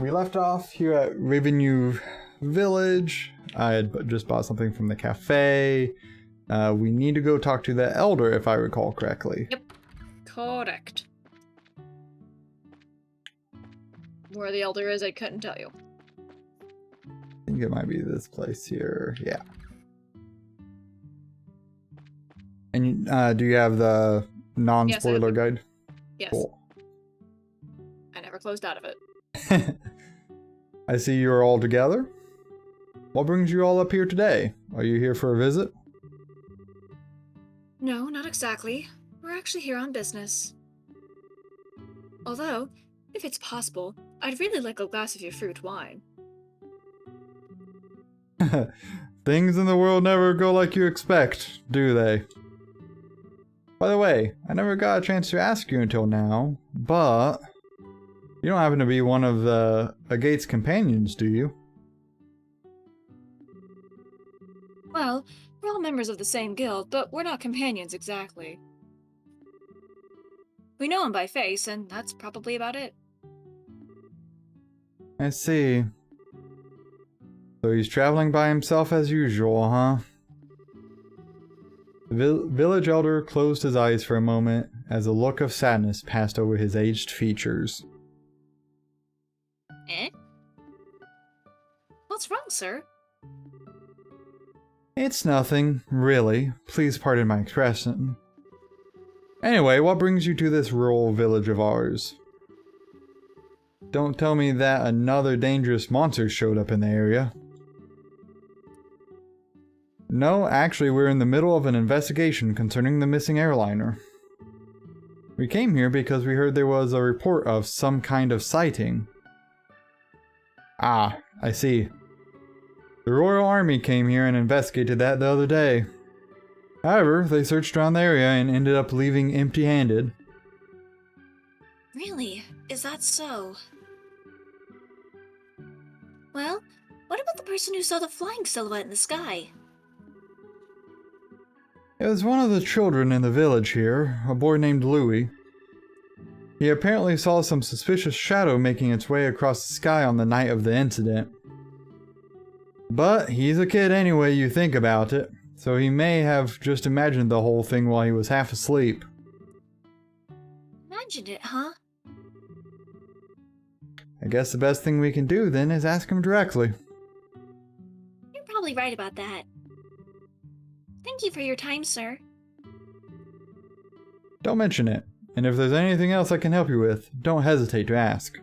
we left off here at Ravennue Village. I had just bought something from the cafe. We need to go talk to the elder, if I recall correctly. Yep, correct. Where the elder is, I couldn't tell you. I think it might be this place here. Yeah. And do you have the non-spoiler guide? Yes. Cool. I never closed out of it. I see you're all together. What brings you all up here today? Are you here for a visit? No, not exactly. We're actually here on business. Although, if it's possible, I'd really like a glass of your fruit wine. Things in the world never go like you expect, do they? By the way, I never got a chance to ask you until now, but you don't happen to be one of the Agate's companions, do you? Well, we're all members of the same guild, but we're not companions exactly. We know him by face, and that's probably about it. I see. So he's traveling by himself as usual, huh? The village elder closed his eyes for a moment as a look of sadness passed over his aged features. Eh? What's wrong, sir? It's nothing, really. Please pardon my expression. Anyway, what brings you to this rural village of ours? Don't tell me that another dangerous monster showed up in the area. No, actually, we're in the middle of an investigation concerning the missing airliner. We came here because we heard there was a report of some kind of sighting. Ah, I see. The Royal Army came here and investigated that the other day. However, they searched around the area and ended up leaving empty-handed. Really? Is that so? Well, what about the person who saw the flying silhouette in the sky? It was one of the children in the village here, a boy named Louis. He apparently saw some suspicious shadow making its way across the sky on the night of the incident. But he's a kid anyway you think about it, so he may have just imagined the whole thing while he was half asleep. Imagined it, huh? I guess the best thing we can do then is ask him directly. You're probably right about that. Thank you for your time, sir. Don't mention it, and if there's anything else I can help you with, don't hesitate to ask.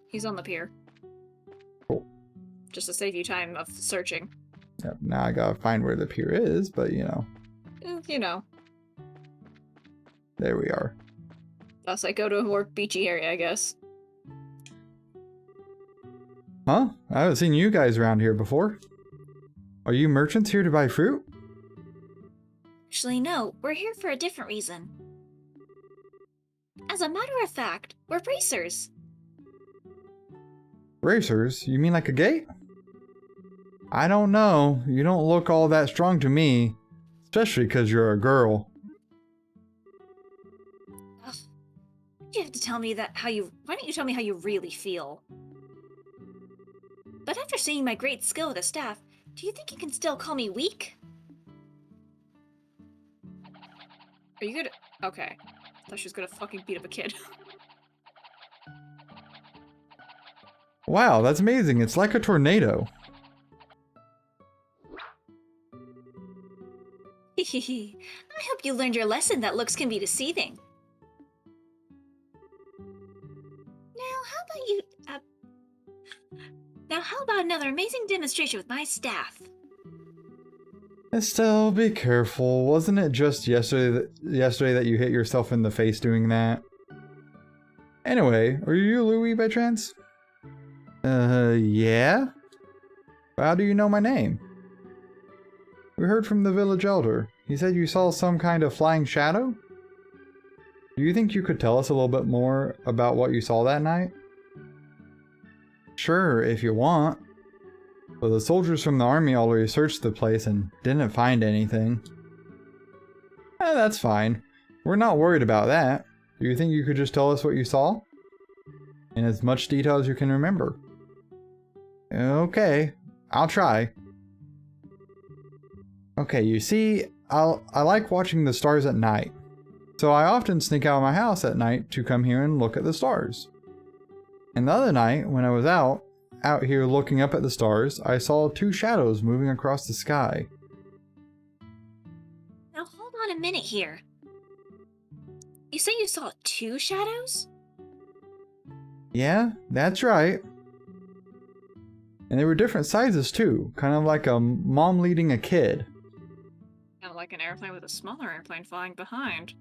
He's on the pier. Cool. Just to save you time of searching. Yep, now I gotta find where the pier is, but you know. You know. There we are. Thus I go to a more beachy area, I guess. Huh? I haven't seen you guys around here before. Are you merchants here to buy fruit? Actually, no. We're here for a different reason. As a matter of fact, we're racers. Racers? You mean like a gate? I don't know. You don't look all that strong to me. Especially because you're a girl. Ugh. You have to tell me that why don't you tell me how you really feel? But after seeing my great skill with a staff, do you think you can still call me weak? Are you good? Okay. I thought she was gonna fucking beat up a kid. Wow, that's amazing. It's like a tornado. Hehehe. I hope you learned your lesson that looks can be deceiving. Now how about another amazing demonstration with my staff? Estelle, be careful. Wasn't it just yesterday that you hit yourself in the face doing that? Anyway, are you Louis by chance? Yeah? How do you know my name? We heard from the village elder. He said you saw some kind of flying shadow? Do you think you could tell us a little bit more about what you saw that night? Sure, if you want. But the soldiers from the army already searched the place and didn't find anything. That's fine. We're not worried about that. Do you think you could just tell us what you saw? in as much detail as you can remember. Okay, I'll try. Okay, you see, I like watching the stars at night. So I often sneak out of my house at night to come here and look at the stars. And the other night, when I was out here looking up at the stars, I saw 2 shadows moving across the sky. Now hold on a minute here. You say you saw 2 shadows? Yeah, that's right. And they were different sizes too, kind of like a mom leading a kid. Kind of like an airplane with a smaller airplane flying behind.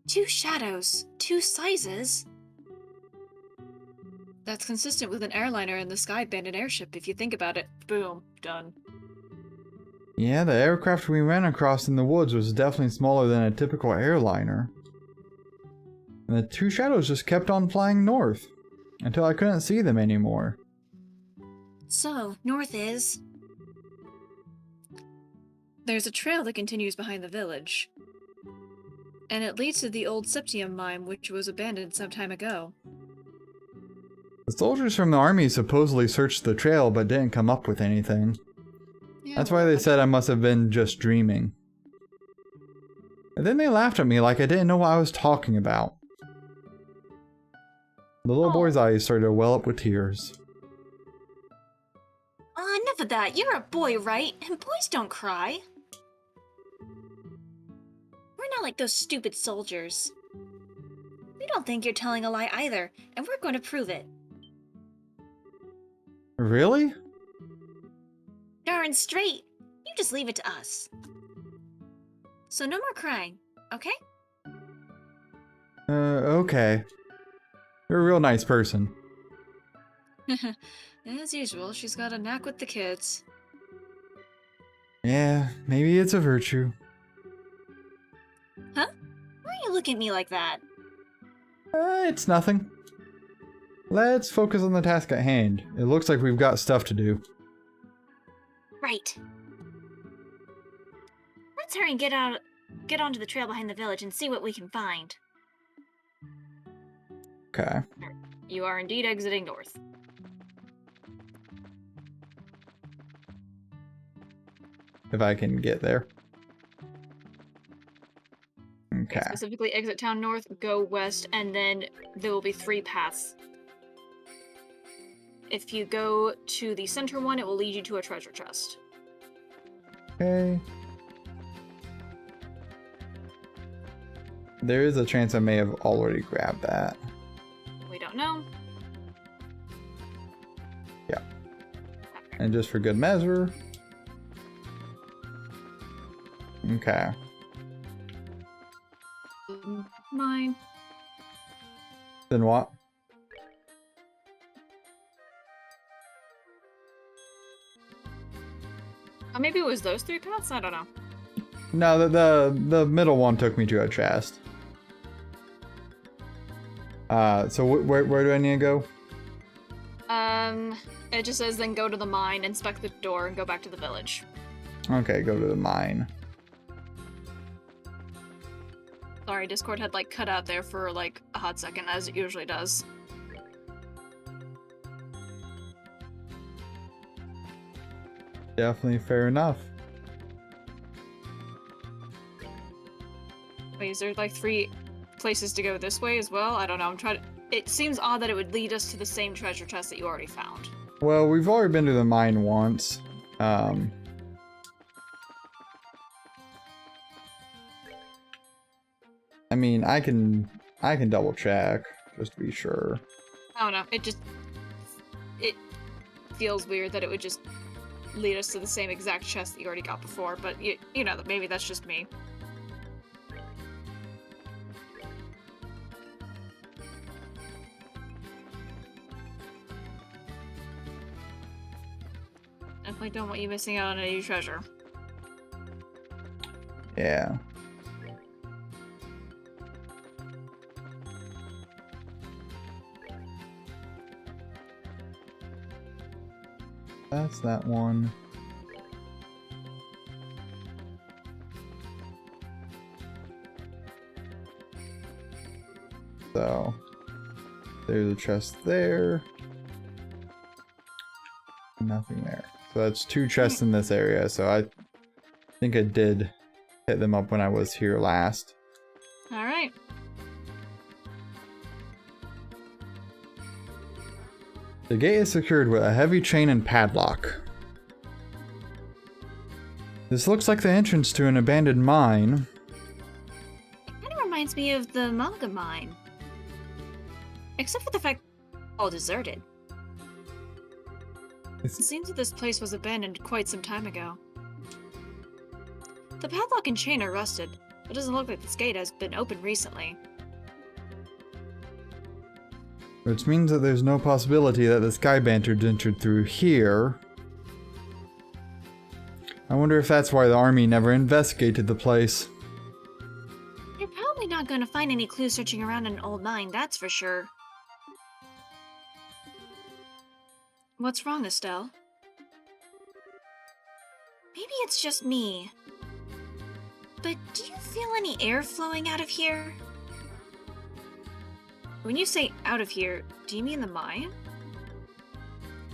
2 shadows, 2 sizes? That's consistent with an airliner in the sky banded airship, if you think about it. Boom. Done. Yeah, the aircraft we ran across in the woods was definitely smaller than a typical airliner. And the 2 shadows just kept on flying north, until I couldn't see them anymore. So, north is... There's a trail that continues behind the village. And it leads to the old septium mine, which was abandoned some time ago. The soldiers from the army supposedly searched the trail but didn't come up with anything. Yeah, That's why they said I must have been just dreaming. And then they laughed at me like I didn't know what I was talking about. The little boy's eyes started to well up with tears. Enough of that. You're a boy, right? And boys don't cry. We're not like those stupid soldiers. We don't think you're telling a lie either, and we're going to prove it. Really? Darn straight. You just leave it to us. So no more crying, okay? Okay. You're a real nice person. As usual, she's got a knack with the kids. Yeah, maybe it's a virtue. Huh? Why are you looking at me like that? It's nothing. Let's focus on the task at hand. It looks like we've got stuff to do. Right. Let's hurry and get onto the trail behind the village and see what we can find. Okay. You are indeed exiting north. If I can get there. Okay. Specifically, exit town north, go west, and then there will be 3 paths. If you go to the center one, it will lead you to a treasure chest. Okay. There is a chance I may have already grabbed that. We don't know. Yeah. And just for good measure. Okay. Mine. Then what? Oh, maybe it was those 3 paths? I don't know. No, the middle one took me to a chest. So where do I need to go? It just says then go to the mine, inspect the door, and go back to the village. Okay, go to the mine. Sorry, Discord had, like, cut out there for, like, a hot second, as it usually does. Definitely fair enough. Wait, is there, like, 3 places to go this way as well? I don't know, I'm trying to... It seems odd that it would lead us to the same treasure chest that you already found. Well, we've already been to the mine once. I mean, I can double check just to be sure. I don't know, it feels weird that it would just lead us to the same exact chest that you already got before, but you know, maybe that's just me. Definitely don't want you missing out on any treasure. Yeah. That's that one. So There's a chest there. Nothing there. So that's 2 chests in this area, so I think I did hit them up when I was here last. Alright. The gate is secured with a heavy chain and padlock. This looks like the entrance to an abandoned mine. Kind of reminds me of the manga mine. Except for the fact all deserted. It seems that this place was abandoned quite some time ago. The padlock and chain are rusted. It doesn't look like this gate has been opened recently. Which means that there's no possibility that the Sky Banter entered through here. I wonder if that's why the army never investigated the place. You're probably not going to find any clues searching around an old mine, that's for sure. What's wrong, Estelle? Maybe it's just me. But do you feel any air flowing out of here? When you say out of here, do you mean the mine?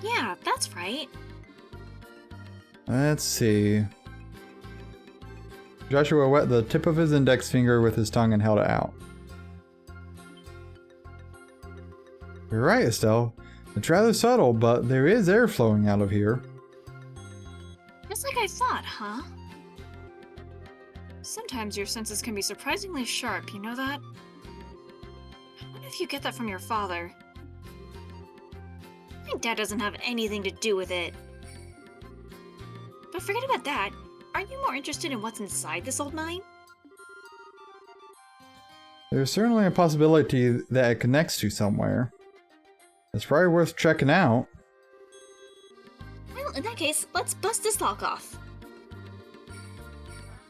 Yeah, that's right. Let's see. Joshua wet the tip of his index finger with his tongue and held it out. You're right, Estelle. It's rather subtle, but there is air flowing out of here. Just like I thought, huh? Sometimes your senses can be surprisingly sharp, you know that? I wonder if you get that from your father. My dad doesn't have anything to do with it. But forget about that. Aren't you more interested in what's inside this old mine? There's certainly a possibility that it connects to somewhere. It's probably worth checking out. Well, in that case, let's bust this lock off.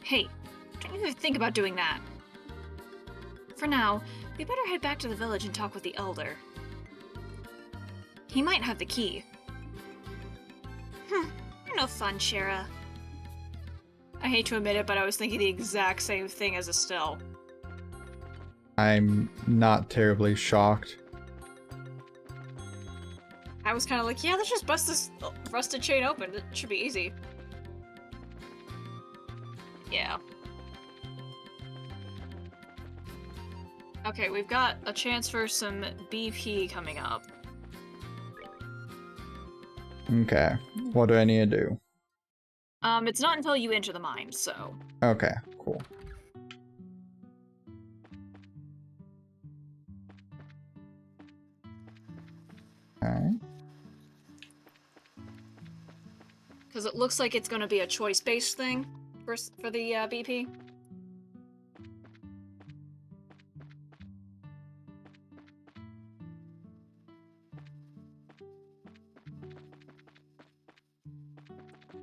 Hey, don't even think about doing that. For now, we better head back to the village and talk with the Elder. He might have the key. You're no fun, Shara. I hate to admit it, but I was thinking the exact same thing as Estelle. I'm not terribly shocked. I was kind of like, yeah, let's just bust this rusted chain open. It should be easy. Yeah. Okay, we've got a chance for some BP coming up. Okay, what do I need to do? It's not until you enter the mine, so... Okay, cool. Alright. Because it looks like it's going to be a choice-based thing for the BP.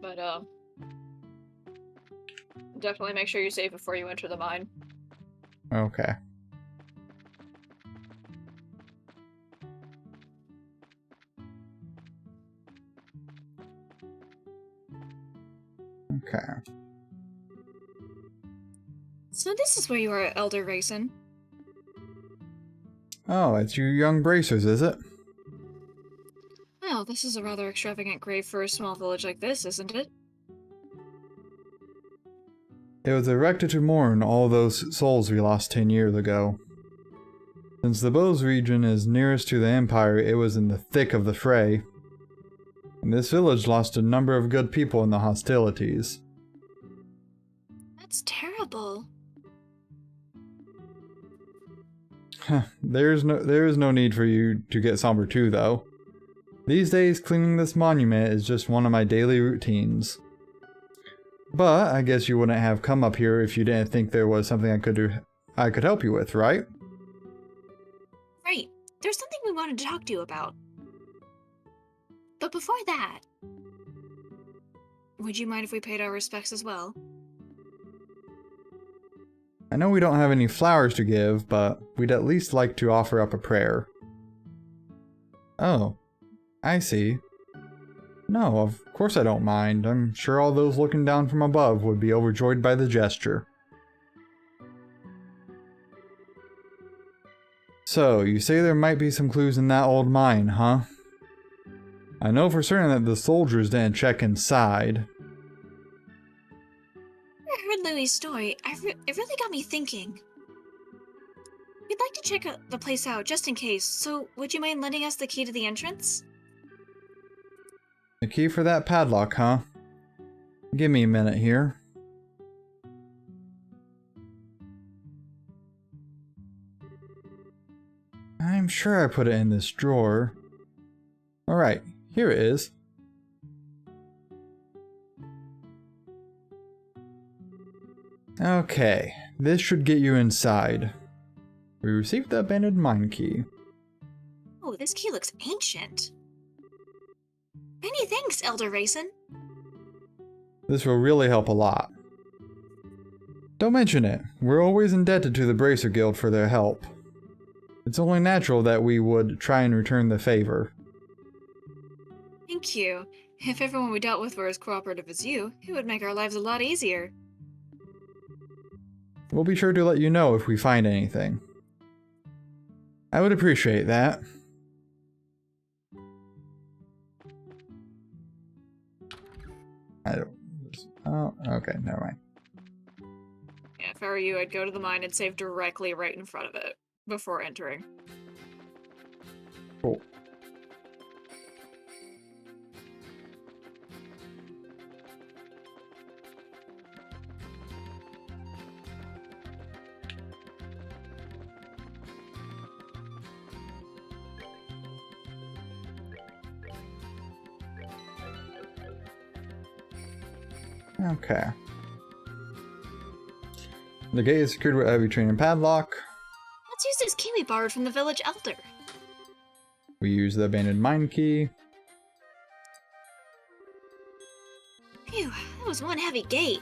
But, definitely make sure you save before you enter the mine. Okay. Okay. So this is where you are, Elder Raisin. Oh, it's you young bracers, is it? Well, this is a rather extravagant grave for a small village like this, isn't it? It was erected to mourn all those souls we lost 10 years ago. Since the Bose region is nearest to the Empire, it was in the thick of the fray. And this village lost a number of good people in the hostilities. That's terrible. There is no need for you to get somber too, though. These days, cleaning this monument is just one of my daily routines. But I guess you wouldn't have come up here if you didn't think there was something I could help you with, right? Right. There's something we wanted to talk to you about. But before that... Would you mind if we paid our respects as well? I know we don't have any flowers to give, but we'd at least like to offer up a prayer. Oh, I see. No, of course I don't mind. I'm sure all those looking down from above would be overjoyed by the gesture. So, you say there might be some clues in that old mine, huh? I know for certain that the soldiers didn't check inside. I heard Louis' story. It really got me thinking. We'd like to check the place out just in case, so would you mind lending us the key to the entrance? The key for that padlock, huh? Give me a minute here. I'm sure I put it in this drawer. Alright, here it is. Okay, this should get you inside. We received the abandoned mine key. Oh, this key looks ancient. Many thanks, Elder Raisin. This will really help a lot. Don't mention it. We're always indebted to the Bracer Guild for their help. It's only natural that we would try and return the favor. Thank you. If everyone we dealt with were as cooperative as you, it would make our lives a lot easier. We'll be sure to let you know if we find anything. I would appreciate that. Oh, okay, never mind. Yeah, if I were you, I'd go to the mine and save directly right in front of it before entering. Cool. Okay. The gate is secured with a heavy chain and padlock. Let's use this key we borrowed from the village elder. We use the abandoned mine key. Phew, that was one heavy gate.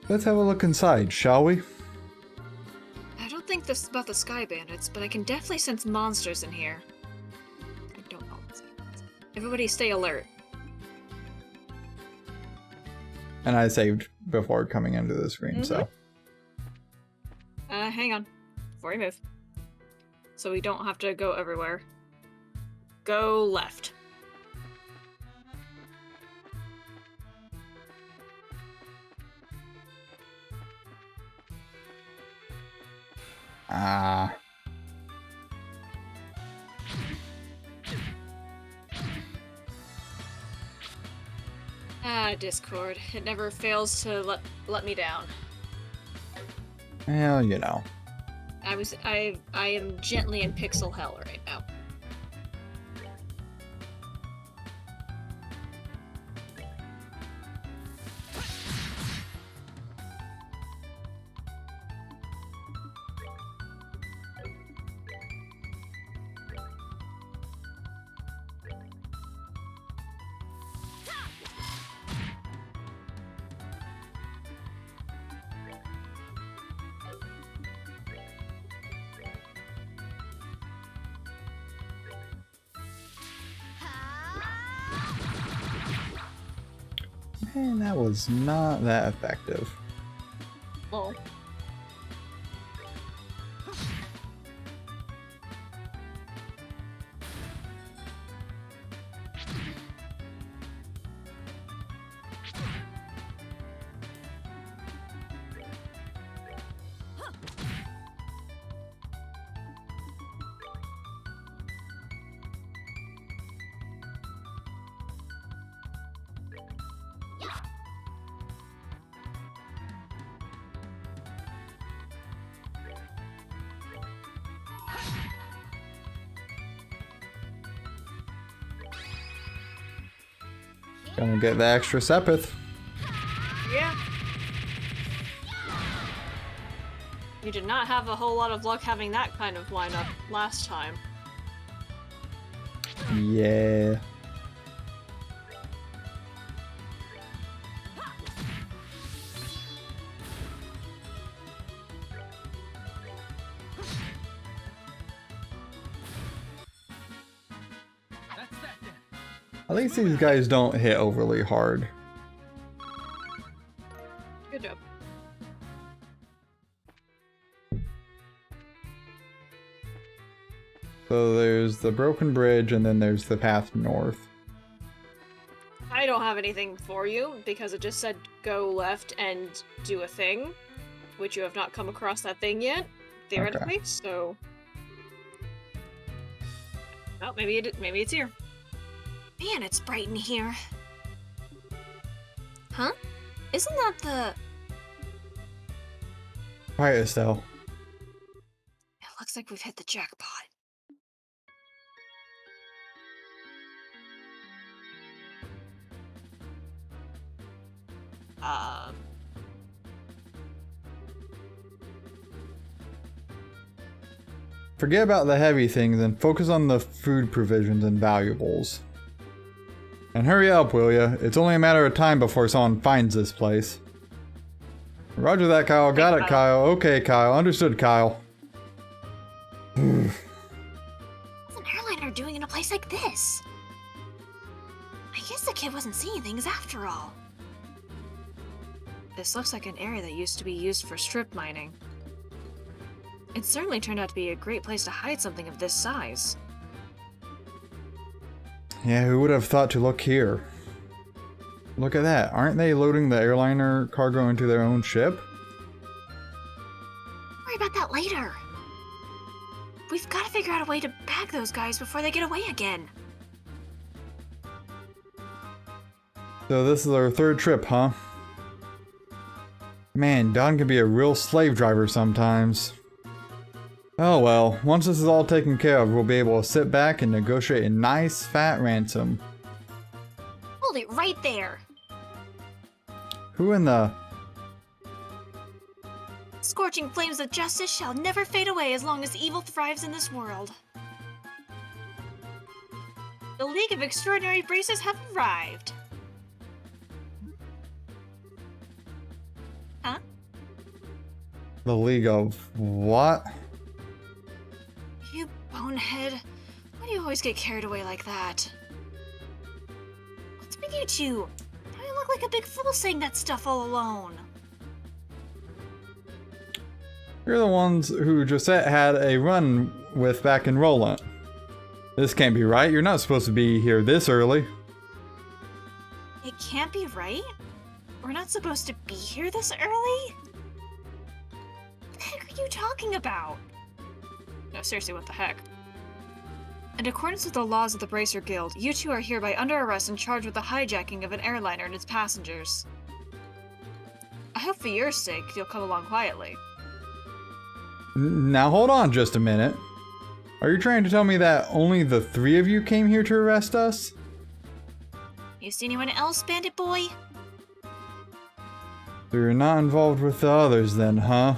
Let's have a look inside, shall we? I don't think this is about the Sky Bandits, but I can definitely sense monsters in here. I don't know. Everybody stay alert. And I saved before coming into the screen, so. Hang on. Before we move. So we don't have to go everywhere. Go left. Ah. Ah, Discord. It never fails to let me down. Well, you know. I am gently in pixel hell right now. Man, that was not that effective. Lol. Gonna get the extra Sepith. Yeah. You did not have a whole lot of luck having that kind of lineup last time. Yeah. At least these guys don't hit overly hard. Good job. So there's the broken bridge, and then there's the path north. I don't have anything for you because it just said go left and do a thing, which you have not come across that thing yet, theoretically. Okay. So, well, maybe it's here. Man, it's bright in here. Huh? Isn't that the... Alright, Estelle. It looks like we've hit the jackpot. Forget about the heavy things and focus on the food provisions and valuables. And hurry up, will ya? It's only a matter of time before someone finds this place. Roger that, Kyle. Got it, Kyle. Okay, Kyle. Understood, Kyle. What's an airliner doing in a place like this? I guess the kid wasn't seeing things after all. This looks like an area that used to be used for strip mining. It certainly turned out to be a great place to hide something of this size. Yeah, who would have thought to look here? Look at that. Aren't they loading the airliner cargo into their own ship? Worry about that later. We've got to figure out a way to bag those guys before they get away again. So this is our third trip, huh? Man, Don can be a real slave driver sometimes. Oh well, once this is all taken care of, we'll be able to sit back and negotiate a nice fat ransom. Hold it right there. Who in the... Scorching flames of justice shall never fade away as long as evil thrives in this world. The League of Extraordinary Braces have arrived. Huh? The League of... what? You bonehead. Why do you always get carried away like that? What's with you two? Now you look like a big fool saying that stuff all alone. You're the ones who Josette had a run with back in Roland. This can't be right. You're not supposed to be here this early. It can't be right? We're not supposed to be here this early? What the heck are you talking about? No, seriously, what the heck? In accordance with the laws of the Bracer Guild, you two are hereby under arrest and charged with the hijacking of an airliner and its passengers. I hope for your sake you'll come along quietly. Now hold on just a minute. Are you trying to tell me that only the three of you came here to arrest us? You see anyone else, bandit boy? So you're not involved with the others then, huh?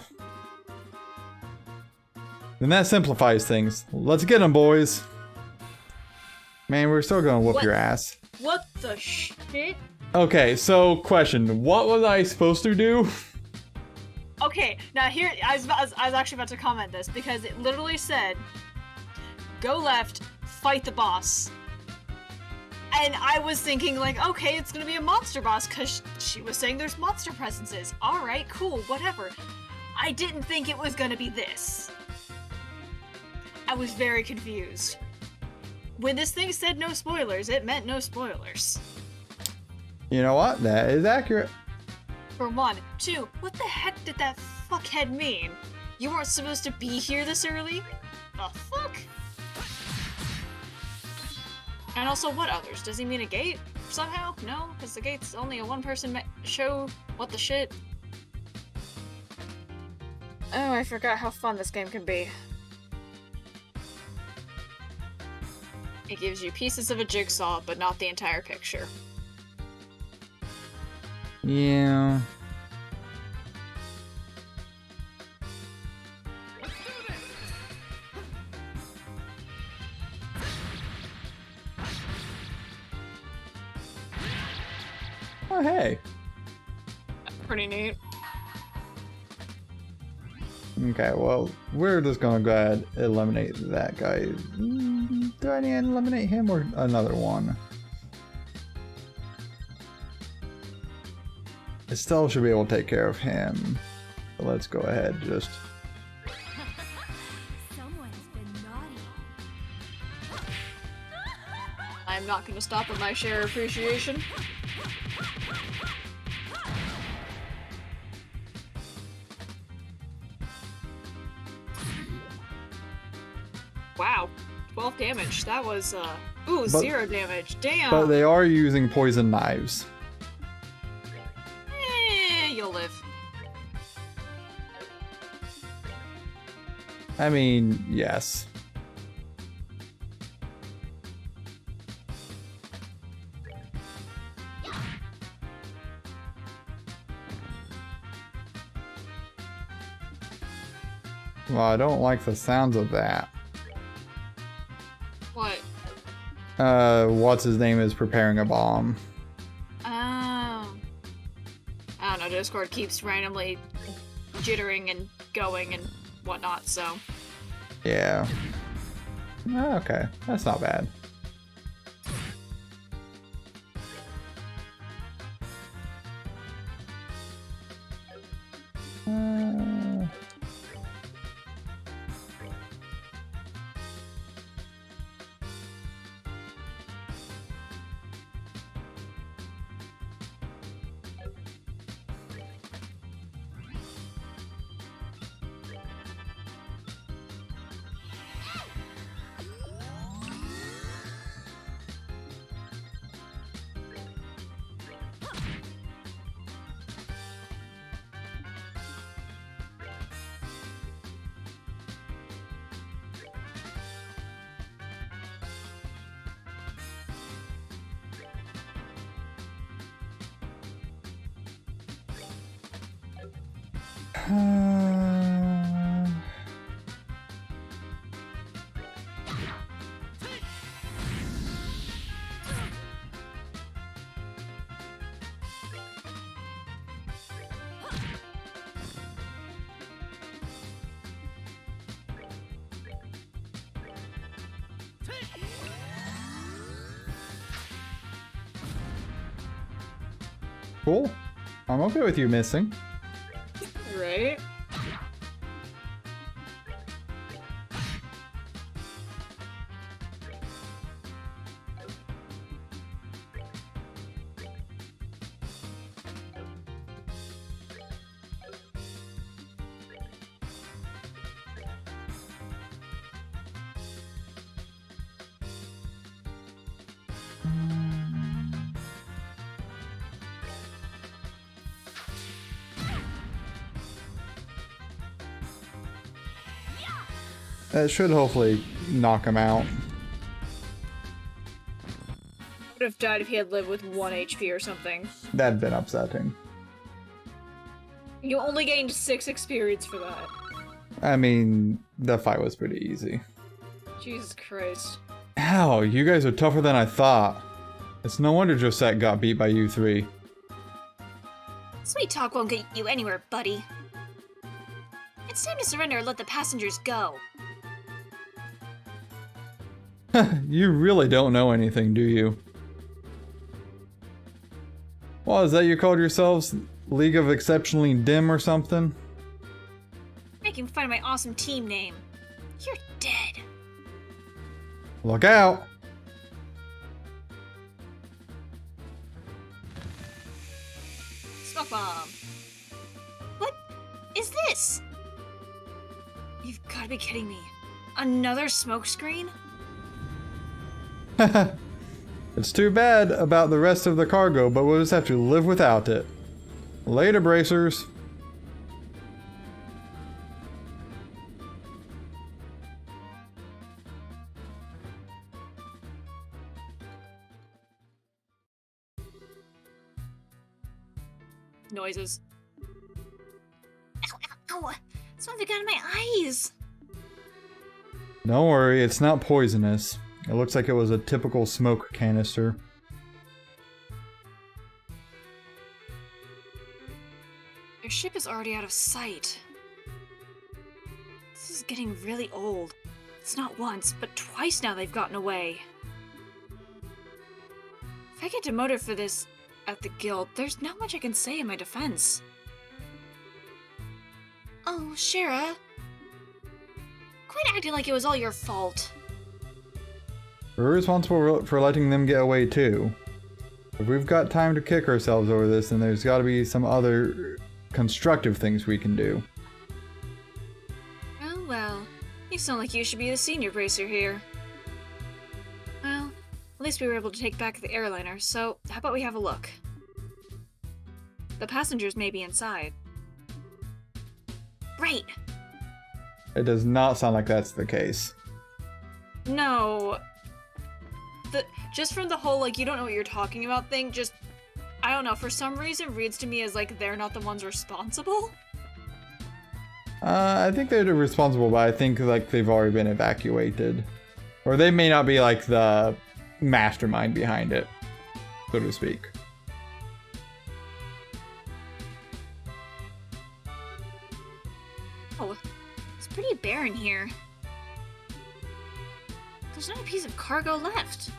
Then that simplifies things. Let's get them, boys. Man, we're still gonna whoop What? your ass. What the shit? Okay, so question. What was I supposed to do? Okay, now here, I was actually about to comment this because it literally said, go left, fight the boss. And I was thinking like, okay, it's gonna be a monster boss because she was saying there's monster presences. All right, cool, whatever. I didn't think it was gonna be this. I was very confused. When this thing said no spoilers, it meant no spoilers. You know what? That is accurate. For one. Two, what the heck did that fuckhead mean? You weren't supposed to be here this early? The fuck? And also, what others? Does he mean a gate? Somehow? No, because the gate's only a one-person show. What the shit? Oh, I forgot how fun this game can be. It gives you pieces of a jigsaw, but not the entire picture. Yeah. Oh, hey. Pretty neat. Okay, well, we're just gonna go ahead and eliminate that guy. Do I need to eliminate him or another one? Estelle should be able to take care of him. So let's go ahead, just... Someone's been naughty. I'm not gonna stop at my share of appreciation. Wow. 12 damage. That was, ooh, 0 damage. Damn! But they are using poison knives. You'll live. I mean, yes. Well, I don't like the sounds of that. What? What's his name is preparing a bomb. Oh. I don't know, Discord keeps randomly jittering and going and whatnot, so. Yeah. Okay, that's not bad. Cool. I'm okay with you missing. Right? That should hopefully knock him out. Would have died if he had lived with 1 HP or something. That'd been upsetting. You only gained 6 experience for that. I mean, the fight was pretty easy. Jesus Christ. Ow, you guys are tougher than I thought. It's no wonder Josette got beat by you three. Sweet talk won't get you anywhere, buddy. It's time to surrender and let the passengers go. You really don't know anything, do you? Well, is that you called yourselves League of Exceptionally Dim or something? Making fun of my awesome team name. You're dead. Look out! Smoke bomb. What is this? You've got to be kidding me. Another smoke screen? It's too bad about the rest of the cargo, but we'll just have to live without it. Later, bracers. Noises. Ow, ow, ow. Something got in my eyes. Don't worry, it's not poisonous. It looks like it was a typical smoke canister. Their ship is already out of sight. This is getting really old. It's not once, but twice now they've gotten away. If I get demoted for this at the guild, there's not much I can say in my defense. Oh, Shara. Quit acting like it was all your fault. We're responsible for letting them get away too. If we've got time to kick ourselves over this, then there's got to be some other constructive things we can do. Oh well, you sound like you should be the senior bracer here. Well, at least we were able to take back the airliner, so how about we have a look? The passengers may be inside. Right! It does not sound like that's the case. No. Just from the whole, like, you don't know what you're talking about thing, just, I don't know, for some reason reads to me as, like, they're not the ones responsible. I think they're responsible, but I think, like, they've already been evacuated. Or they may not be, like, the mastermind behind it, so to speak. Oh, it's pretty barren here. There's not a piece of cargo left.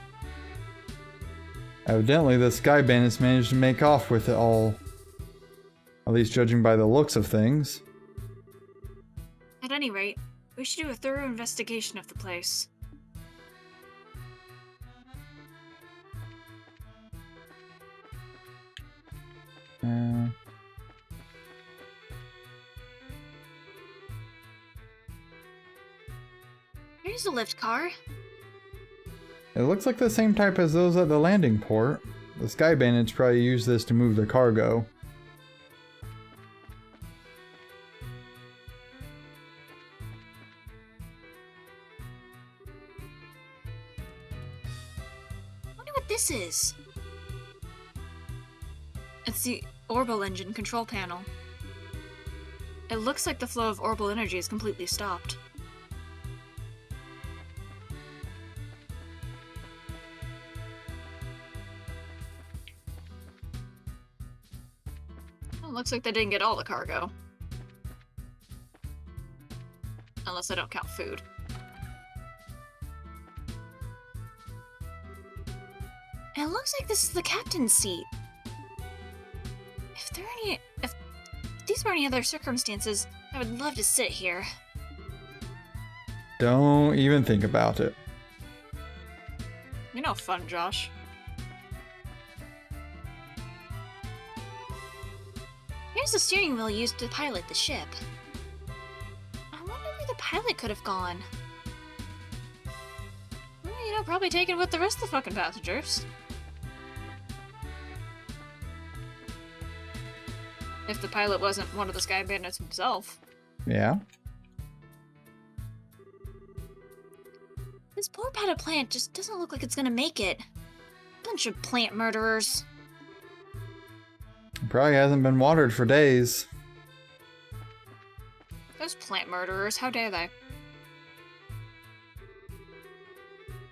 Evidently, the Sky Bandits managed to make off with it all. At least judging by the looks of things. At any rate, we should do a thorough investigation of the place. Here's a lift car. It looks like the same type as those at the landing port. The Sky Bandits probably use this to move their cargo. I wonder what this is. It's the orbital engine control panel. It looks like the flow of orbital energy is completely stopped. Well, looks like they didn't get all the cargo. Unless I don't count food. And it looks like this is the captain's seat. If these were any other circumstances, I would love to sit here. Don't even think about it. You're no fun, Josh. Here's the steering wheel used to pilot the ship. I wonder where the pilot could have gone. Well, you know, probably taken with the rest of the fucking passengers. If the pilot wasn't one of the Sky Bandits himself. Yeah. This poor potted plant just doesn't look like it's gonna make it. Bunch of plant murderers. Probably hasn't been watered for days. Those plant murderers, how dare they?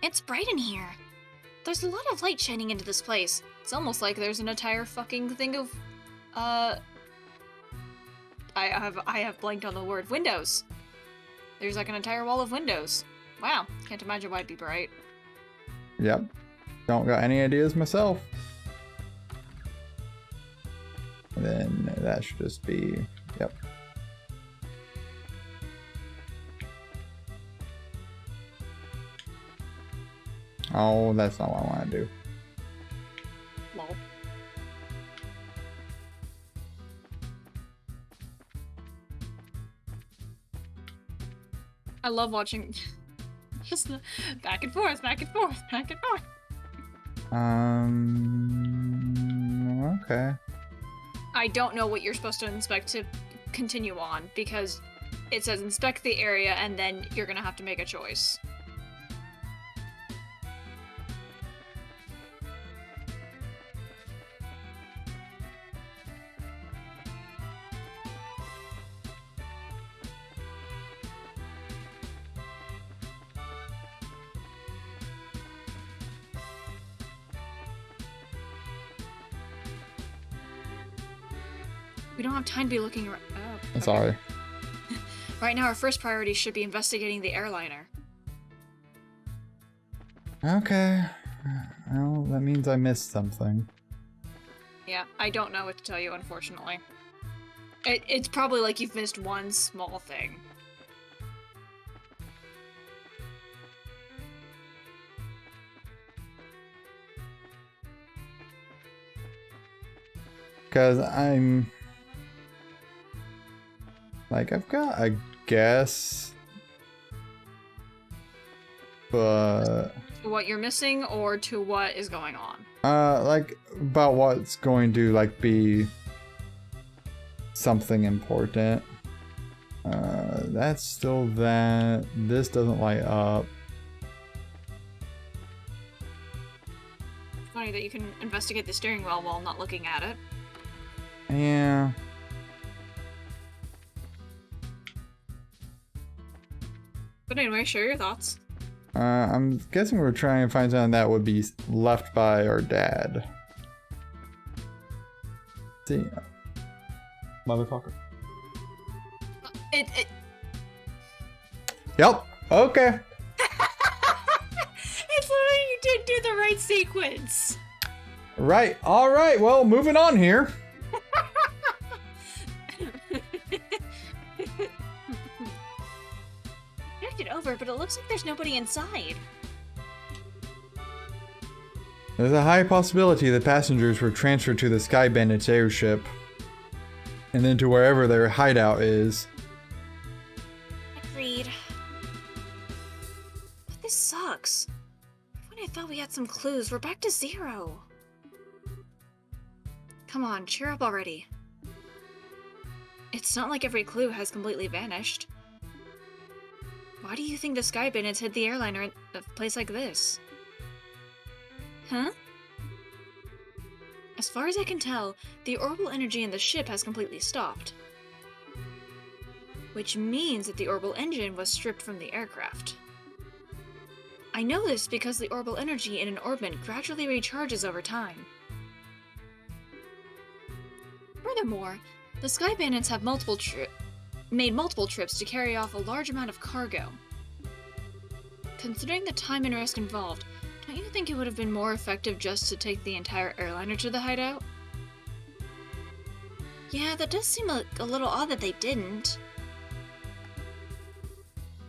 It's bright in here. There's a lot of light shining into this place. It's almost like there's an entire fucking thing of, I have blanked on the word windows. There's like an entire wall of windows. Wow, can't imagine why it'd be bright. Yep. Don't got any ideas myself. And then that should just be, yep. Oh, that's not what I want to do. Lol. I love watching just the back and forth, back and forth, back and forth. Okay. I don't know what you're supposed to inspect to continue on, because it says inspect the area and then you're gonna have to make a choice. We don't have time to be looking around. Oh, okay. Sorry. Right now, our first priority should be investigating the airliner. Okay. Well, that means I missed something. Yeah, I don't know what to tell you, unfortunately. It's probably like you've missed one small thing. Because I'm... Like, I've got a guess. But... To what you're missing or to what is going on? Like, about what's going to, like, be something important. That's still that. This doesn't light up. Funny that you can investigate the steering wheel while not looking at it. Yeah. But anyway, share your thoughts. I'm guessing we're trying to find something that would be left by our dad. See? Motherfucker. It Yep. Okay. It's literally you didn't do the right sequence. Right. All right. Well, moving on here. Checked it over, but it looks like there's nobody inside. There's a high possibility the passengers were transferred to the Sky Bandit's airship. And then to wherever their hideout is. Agreed. But this sucks. When I thought we had some clues, we're back to 0. Come on, cheer up already. It's not like every clue has completely vanished. Why do you think the Sky Bandits hid the airliner in a place like this? Huh? As far as I can tell, the orbital energy in the ship has completely stopped. Which means that the orbital engine was stripped from the aircraft. I know this because the orbital energy in an orbit gradually recharges over time. Furthermore, the Sky Bandits have made multiple trips to carry off a large amount of cargo. Considering the time and risk involved, don't you think it would have been more effective just to take the entire airliner to the hideout? Yeah, that does seem a little odd that they didn't.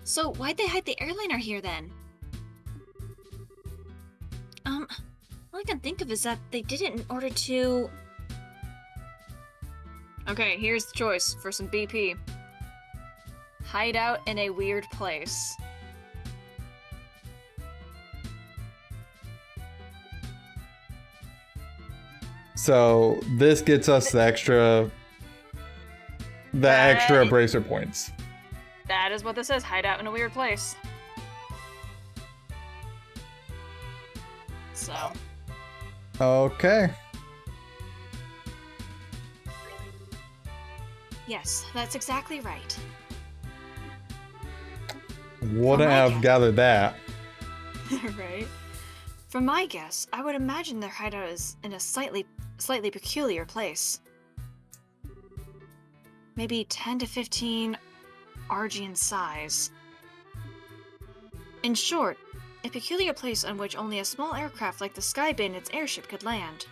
So why'd they hide the airliner here then? All I can think of is that they did it in order to... Okay, here's the choice for some BP. Hide out in a weird place. So this gets us the extra bracer points. That is what this says, hide out in a weird place. So. Okay. Yes, that's exactly right. Wouldn't have gathered that. Right? From my guess, I would imagine their hideout is in a slightly peculiar place. Maybe 10 to 15 RG in size. In short, a peculiar place on which only a small aircraft like the Sky Bandit's airship could land.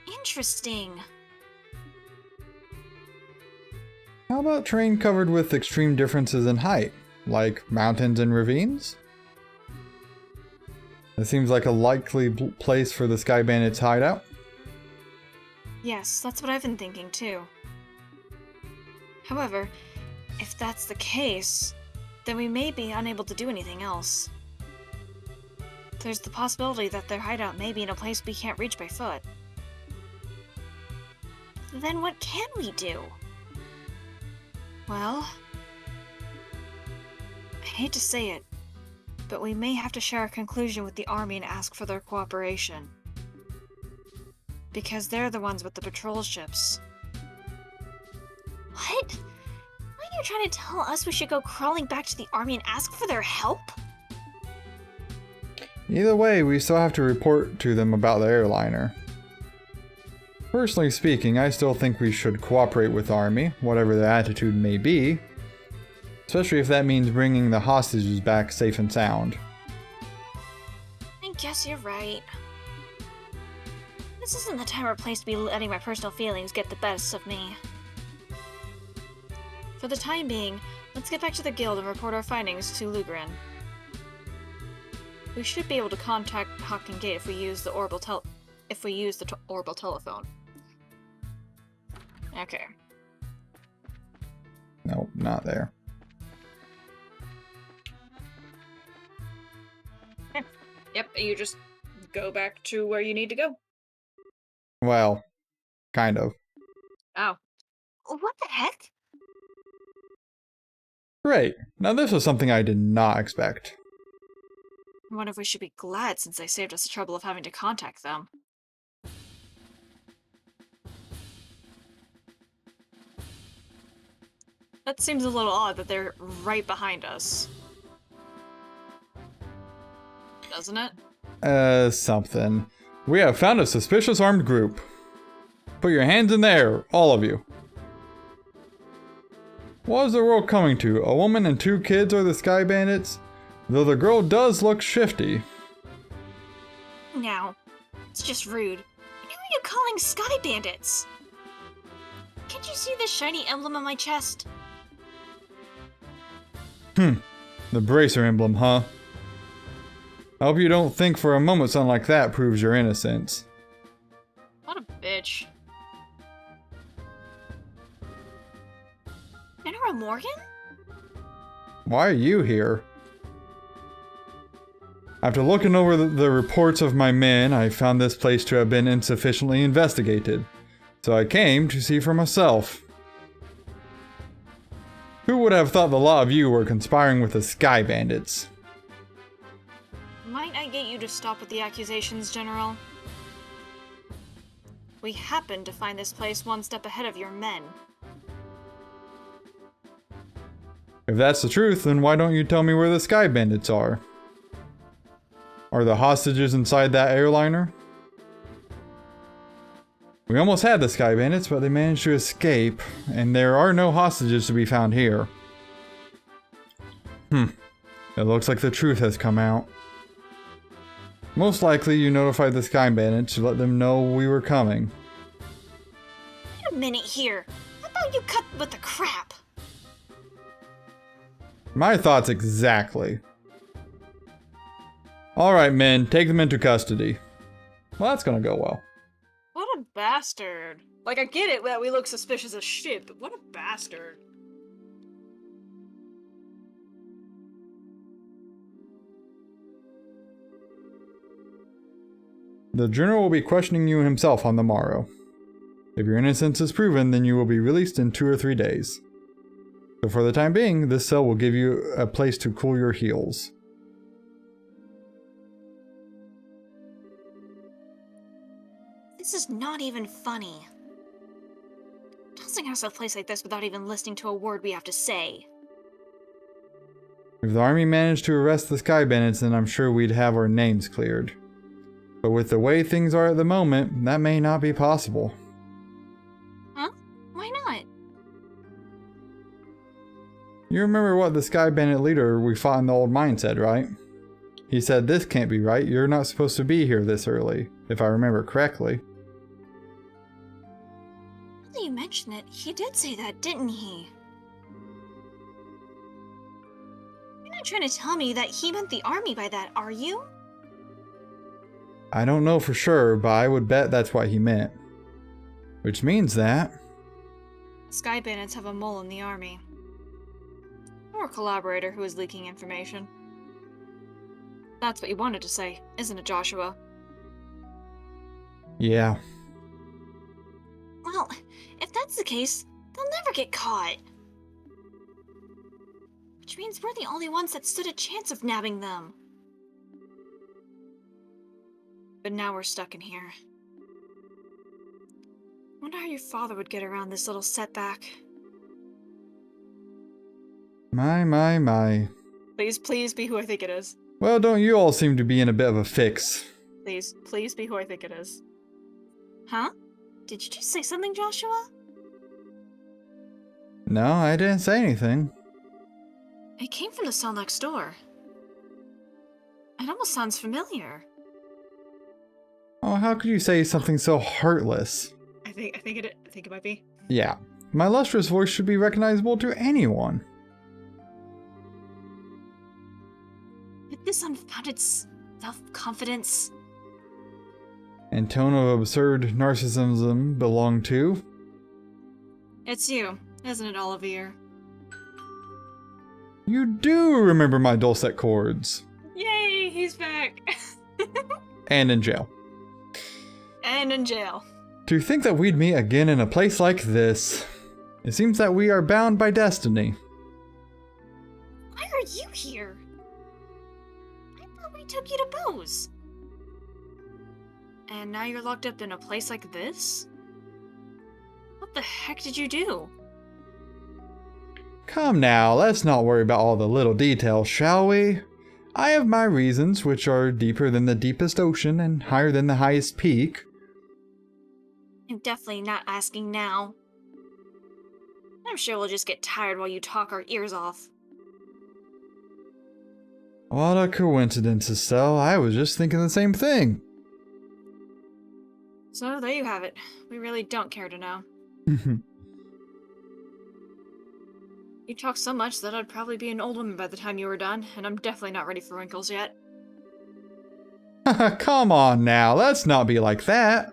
Interesting. How about terrain covered with extreme differences in height, like mountains and ravines? It seems like a likely place for the Sky Bandit's hideout. Yes, that's what I've been thinking too. However, if that's the case, then we may be unable to do anything else. There's the possibility that their hideout may be in a place we can't reach by foot. Then what can we do? Well, I hate to say it, but we may have to share a conclusion with the army and ask for their cooperation. Because they're the ones with the patrol ships. What? Are you trying to tell us we should go crawling back to the army and ask for their help? Either way, we still have to report to them about the airliner. Personally speaking, I still think we should cooperate with the army, whatever their attitude may be. Especially if that means bringing the hostages back safe and sound. I guess you're right. This isn't the time or place to be letting my personal feelings get the best of me. For the time being, let's get back to the guild and report our findings to Lugrin. We should be able to contact Hawk and Gate if we use the orbital telephone. Okay. Nope, not there. Yep, you just go back to where you need to go. Well, kind of. Oh. What the heck? Great. Now this was something I did not expect. I wonder if we should be glad since they saved us the trouble of having to contact them. That seems a little odd that they're right behind us. Doesn't it? Something. We have found a suspicious armed group. Put your hands in the air, all of you. What is the world coming to? A woman and 2 kids are the Sky Bandits? Though the girl does look shifty. Now, it's just rude. Who are you calling Sky Bandits? Can't you see this shiny emblem on my chest? The bracer emblem, huh? I hope you don't think for a moment something like that proves your innocence. What a bitch. General Morgan? Why are you here? After looking over the reports of my men, I found this place to have been insufficiently investigated. So I came to see for myself. Who would have thought the lot of you were conspiring with the Sky Bandits? Might I get you to stop with the accusations, General? We happened to find this place one step ahead of your men. If that's the truth, then why don't you tell me where the Sky Bandits are? Are the hostages inside that airliner? We almost had the Sky Bandits, but they managed to escape, and there are no hostages to be found here. It looks like the truth has come out. Most likely you notified the Sky Bandits to let them know we were coming. Wait a minute here. How about you cut with the crap? My thoughts exactly. Alright men, take them into custody. Well, that's gonna go well. What a bastard. Like, I get it that we look suspicious as shit, but what a bastard. The general will be questioning you himself on the morrow. If your innocence is proven, then you will be released in 2 or 3 days. So for the time being, this cell will give you a place to cool your heels. This is not even funny. Tossing us a place like this without even listening to a word we have to say. If the army managed to arrest the Sky Bandits, then I'm sure we'd have our names cleared. But with the way things are at the moment, that may not be possible. Huh? Why not? You remember what the Sky Bandit leader we fought in the old mine said, right? He said, "This can't be right, you're not supposed to be here this early," if I remember correctly. Now that you mention it, he did say that, didn't he? You're not trying to tell me that he meant the army by that, are you? I don't know for sure, but I would bet that's what he meant. Which means that... Sky Bandits have a mole in the army. Or a collaborator who is leaking information. That's what you wanted to say, isn't it, Joshua? Yeah. Well, if that's the case, they'll never get caught. Which means we're the only ones that stood a chance of nabbing them. But now we're stuck in here. Wonder how your father would get around this little setback. My. Please be who I think it is. Well, don't you all seem to be in a bit of a fix. Please be who I think it is. Huh? Did you just say something, Joshua? No, I didn't say anything. It came from the cell next door. It almost sounds familiar. Oh, how could you say something so heartless? I think it might be. Yeah, my lustrous voice should be recognizable to anyone. With this unfounded self-confidence. And tone of absurd narcissism belong to? It's you, isn't it, Olivier? You do remember my dulcet chords. Yay, he's back! And in jail. And in jail. To think that we'd meet again in a place like this. It seems that we are bound by destiny. Why are you here? I thought we took you to Bose. And now you're locked up in a place like this? What the heck did you do? Come now, let's not worry about all the little details, shall we? I have my reasons, which are deeper than the deepest ocean and higher than the highest peak. I'm definitely not asking now. I'm sure we'll just get tired while you talk our ears off. What a coincidence, Estelle. I was just thinking the same thing. So there you have it. We really don't care to know. You talk so much that I'd probably be an old woman by the time you were done, and I'm definitely not ready for wrinkles yet. Come on now, let's not be like that.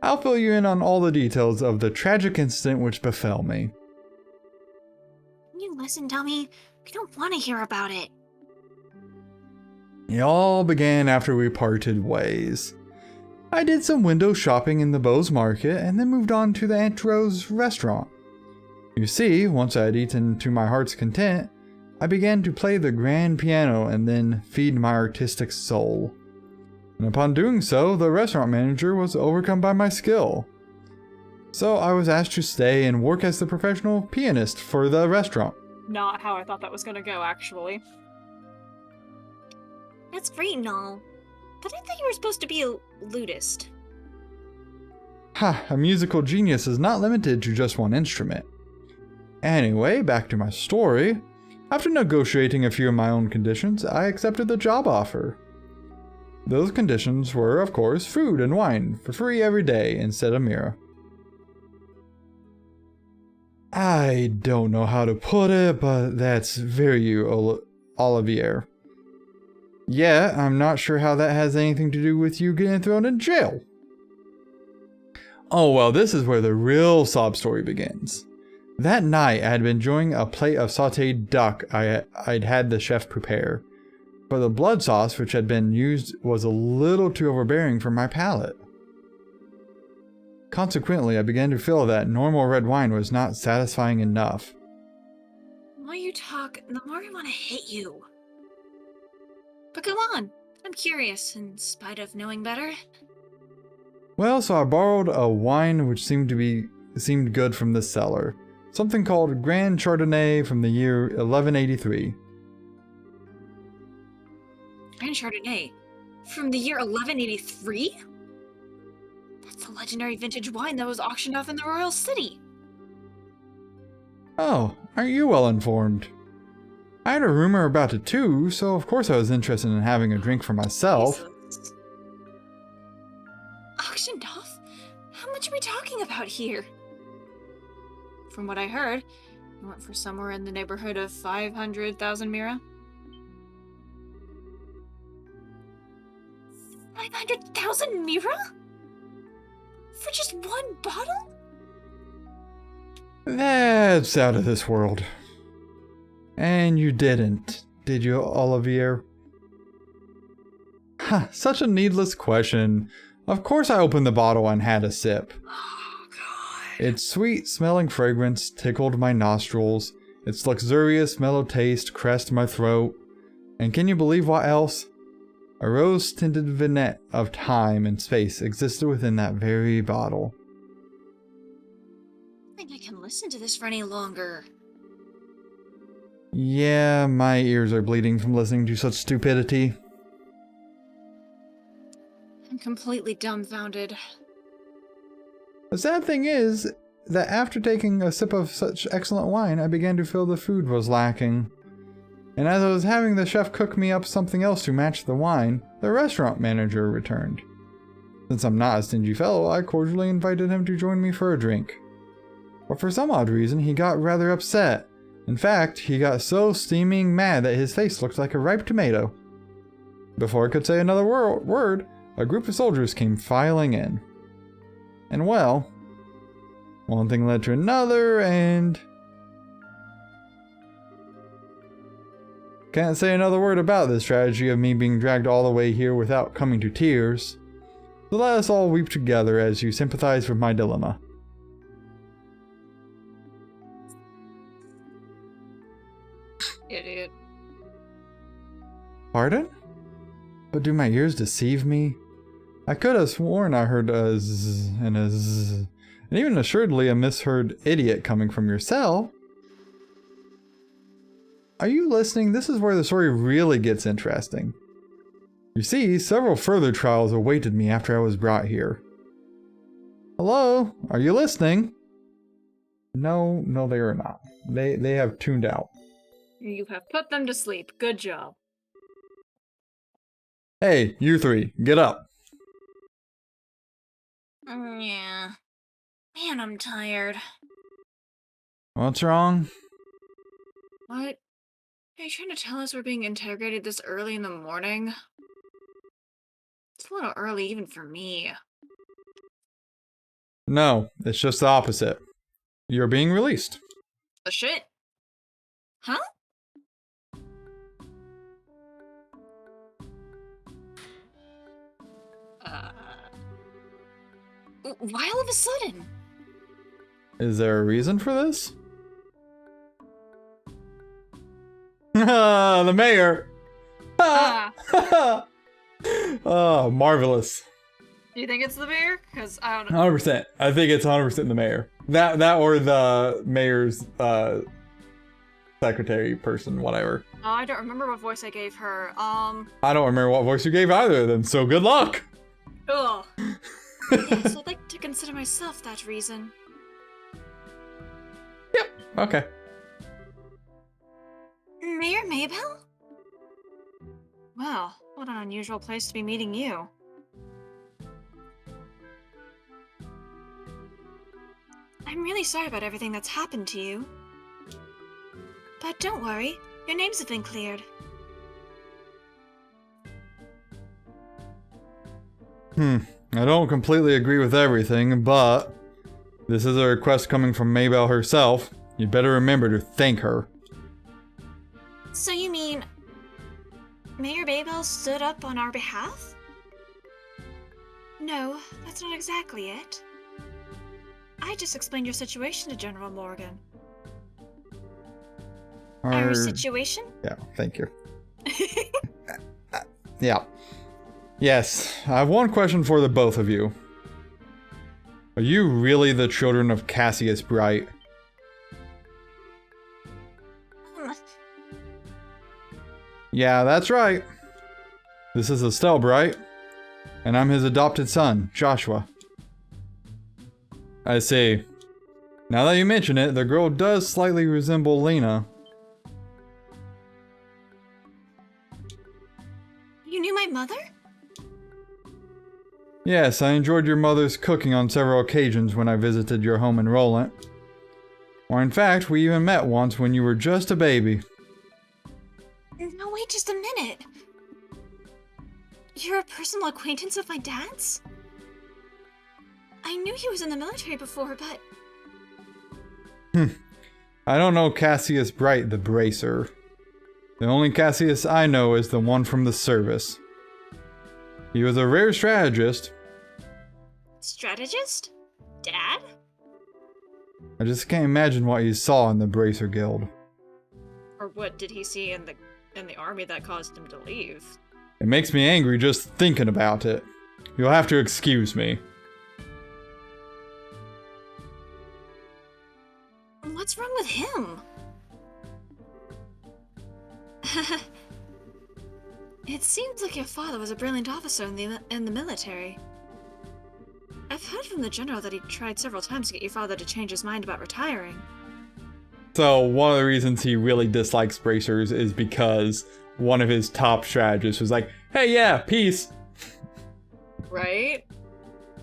I'll fill you in on all the details of the tragic incident which befell me. Can you listen, dummy? We don't want to hear about it. It all began after we parted ways. I did some window shopping in the Bose Market and then moved on to the Aunt Rose restaurant. You see, once I had eaten to my heart's content, I began to play the grand piano and then feed my artistic soul. And upon doing so, the restaurant manager was overcome by my skill. So I was asked to stay and work as the professional pianist for the restaurant. Not how I thought that was gonna go, actually. That's great and all, but I thought you were supposed to be a lutist. Ha, a musical genius is not limited to just one instrument. Anyway, back to my story. After negotiating a few of my own conditions, I accepted the job offer. Those conditions were, of course, food and wine for free every day instead of Mira. I don't know how to put it, but that's very you, Olivier. Yeah, I'm not sure how that has anything to do with you getting thrown in jail. Oh well, this is where the real sob story begins. That night, I had been enjoying a plate of sautéed duck I'd had the chef prepare, but the blood sauce which had been used was a little too overbearing for my palate. Consequently, I began to feel that normal red wine was not satisfying enough. The more you talk, the more I want to hit you. But go on, I'm curious, in spite of knowing better. Well, so I borrowed a wine which seemed good from the cellar. Something called Grand Chardonnay from the year 1183. Grand Chardonnay? From the year 1183? That's a legendary vintage wine that was auctioned off in the Royal City. Oh, aren't you well informed? I had a rumor about it too, so of course I was interested in having a drink for myself. Jesus. Auctioned off? How much are we talking about here? From what I heard, it went for somewhere in the neighborhood of 500,000 Mira. 500,000 Mira? For just one bottle? That's out of this world. And you didn't, did you, Olivier? Ha, such a needless question. Of course I opened the bottle and had a sip. Oh, God. Its sweet smelling fragrance tickled my nostrils. Its luxurious mellow taste caressed my throat. And can you believe what else? A rose-tinted vignette of time and space existed within that very bottle. I don't think I can listen to this for any longer. Yeah, my ears are bleeding from listening to such stupidity. I'm completely dumbfounded. The sad thing is that after taking a sip of such excellent wine, I began to feel the food was lacking. And as I was having the chef cook me up something else to match the wine, the restaurant manager returned. Since I'm not a stingy fellow, I cordially invited him to join me for a drink. But for some odd reason, he got rather upset. In fact, he got so steaming mad that his face looked like a ripe tomato. Before I could say another word, a group of soldiers came filing in. And well, One thing led to another, and... Can't say another word about this tragedy of me being dragged all the way here without coming to tears. So let us all weep together as you sympathize with my dilemma. Idiot. Pardon? But do my ears deceive me? I could have sworn I heard a zzz and a zzz, and even assuredly a misheard idiot coming from your cell. Are you listening? This is where the story really gets interesting. You see, several further trials awaited me after I was brought here. Hello? Are you listening? No, they are not. They have tuned out. You have put them to sleep. Good job. Hey, you three, get up. Yeah. Man, I'm tired. What's wrong? What? Are you trying to tell us we're being interrogated this early in the morning? It's a little early even for me. No, it's just the opposite. You're being released. The shit? Huh? Why all of a sudden? Is there a reason for this? The mayor! Oh, marvelous. Do you think it's the mayor? Because I don't know. 100%. I think it's 100% the mayor. That or the mayor's secretary person, whatever. Oh, I don't remember what voice I gave her. I don't remember what voice you gave either of them, so good luck! Ugh. Yes, I'd like to consider myself that reason. Yep, okay. Mayor Maybell? Well, what an unusual place to be meeting you. I'm really sorry about everything that's happened to you. But don't worry, your names have been cleared. I don't completely agree with everything, but this is a request coming from Maybell herself. You'd better remember to thank her. So you mean... Mayor Maybell stood up on our behalf? No, that's not exactly it. I just explained your situation to General Morgan. Our situation? Yeah, thank you. Yeah. Yes, I have one question for the both of you. Are you really the children of Cassius Bright? Yeah, that's right. This is Estelle Bright, and I'm his adopted son, Joshua. I see. Now that you mention it, the girl does slightly resemble Lena. You knew my mother? Yes, I enjoyed your mother's cooking on several occasions when I visited your home in Roland. Or in fact, we even met once when you were just a baby. No, wait just a minute. You're a personal acquaintance of my dad's? I knew he was in the military before, but... I don't know Cassius Bright the Bracer. The only Cassius I know is the one from the service. He was a rare strategist. Strategist? Dad? I just can't imagine what he saw in the Bracer Guild. Or what did he see in the army that caused him to leave? It makes me angry just thinking about it. You'll have to excuse me. What's wrong with him? It seems like your father was a brilliant officer in the military. I've heard from the general that he tried several times to get your father to change his mind about retiring. So one of the reasons he really dislikes bracers is because one of his top strategists was like, hey, yeah, peace. Right?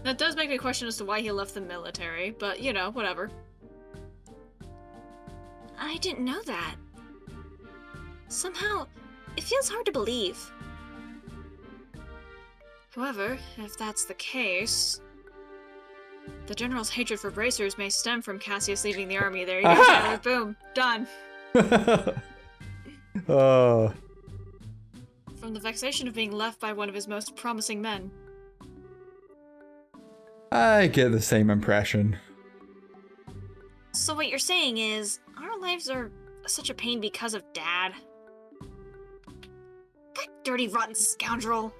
That does make me question as to why he left the military, but you know, whatever. I didn't know that. Somehow, it feels hard to believe. However, if that's the case... The General's hatred for bracers may stem from Cassius leaving the army. There you go, Aha! Tyler. Boom. Done. uh, From the vexation of being left by one of his most promising men. I get the same impression. So what you're saying is, our lives are such a pain because of Dad? That dirty, rotten scoundrel.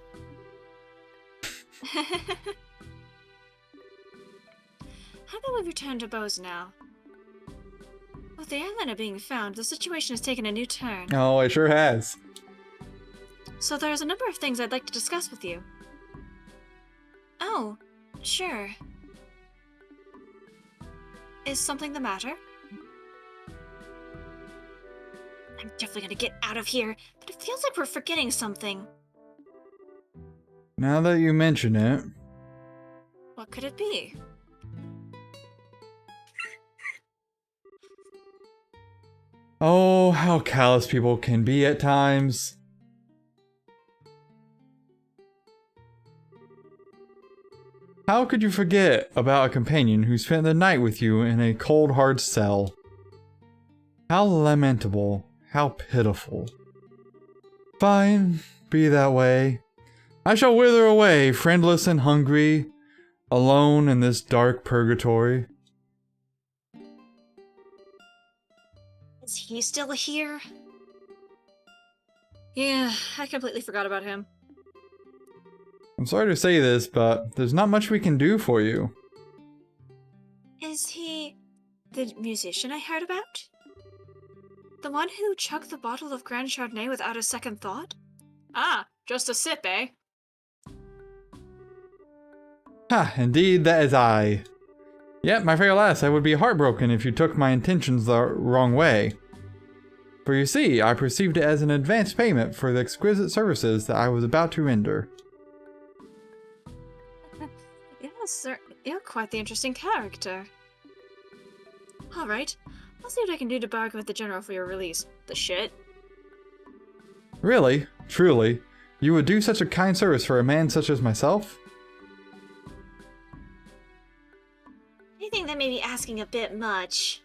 How about we return to Bose now? With the eyeliner being found, the situation has taken a new turn. Oh, it sure has. So there's a number of things I'd like to discuss with you. Oh, sure. Is something the matter? I'm definitely gonna get out of here, but it feels like we're forgetting something. Now that you mention it. What could it be? Oh, how callous people can be at times. How could you forget about a companion who spent the night with you in a cold, hard cell? How lamentable. How pitiful. Fine, be that way. I shall wither away, friendless and hungry, alone in this dark purgatory. Is he still here? Yeah, I completely forgot about him. I'm sorry to say this, but there's not much we can do for you. Is he the musician I heard about? The one who chugged the bottle of Grand Chardonnay without a second thought? Ah, just a sip, eh? Ha, indeed, that is I. Yet, my fair lass, I would be heartbroken if you took my intentions the wrong way. For you see, I perceived it as an advance payment for the exquisite services that I was about to render. Yes, sir. You're quite the interesting character. Alright, I'll see what I can do to bargain with the General for your release. The shit. Really? Truly? You would do such a kind service for a man such as myself? I think that may be asking a bit much.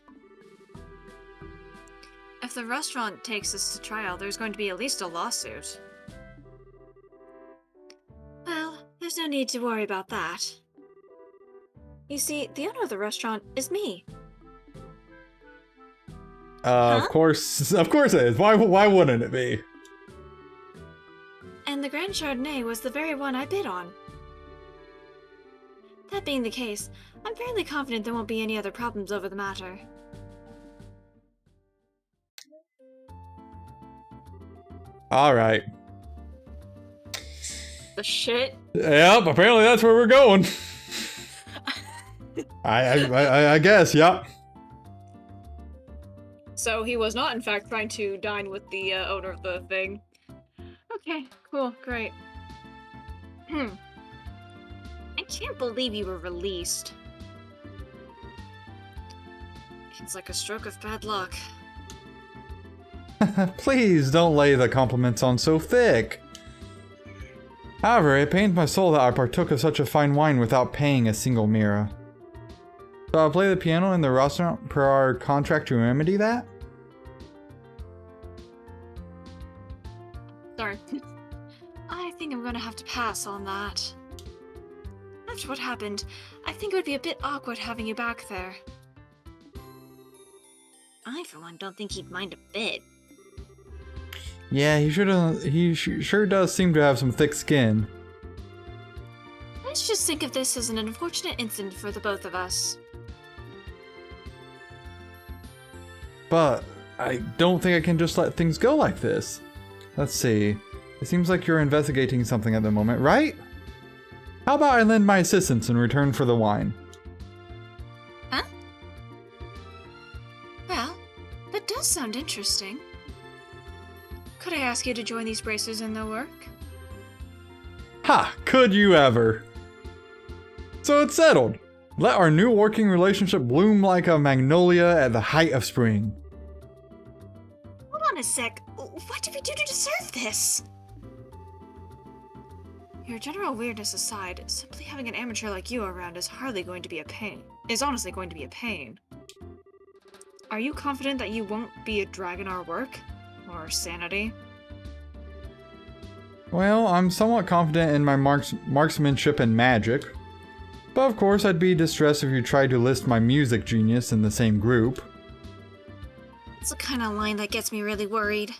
If the restaurant takes us to trial, there's going to be at least a lawsuit. Well, there's no need to worry about that. You see, the owner of the restaurant is me. Of course it is. Why wouldn't it be? And the Grand Chardonnay was the very one I bid on. That being the case, I'm fairly confident there won't be any other problems over the matter. Alright. The shit? Yep, apparently that's where we're going. I guess, yep. So he was not, in fact, trying to dine with the owner of the thing. Okay, cool, great. I can't believe you were released. It's like a stroke of bad luck. Please don't lay the compliments on so thick. However, it pains my soul that I partook of such a fine wine without paying a single mira. So I'll play the piano in the restaurant per our contract to remedy that? Sorry. I think I'm gonna have to pass on that. After what happened, I think it would be a bit awkward having you back there. I, for one, don't think he'd mind a bit. Yeah, he sure does seem to have some thick skin. Let's just think of this as an unfortunate incident for the both of us. But I don't think I can just let things go like this. Let's see. It seems like you're investigating something at the moment, right? How about I lend my assistance in return for the wine? Huh? Well, that does sound interesting. Could I ask you to join these bracers in their work? Ha! Could you ever? So it's settled. Let our new working relationship bloom like a magnolia at the height of spring. Hold on a sec. What did we do to deserve this? Your general weirdness aside, simply having an amateur like you around is hardly going to be a pain. Is honestly going to be a pain. Are you confident that you won't be a drag in our work? Or sanity? Well, I'm somewhat confident in my marksmanship and magic. But of course, I'd be distressed if you tried to list my music genius in the same group. It's the kind of line that gets me really worried.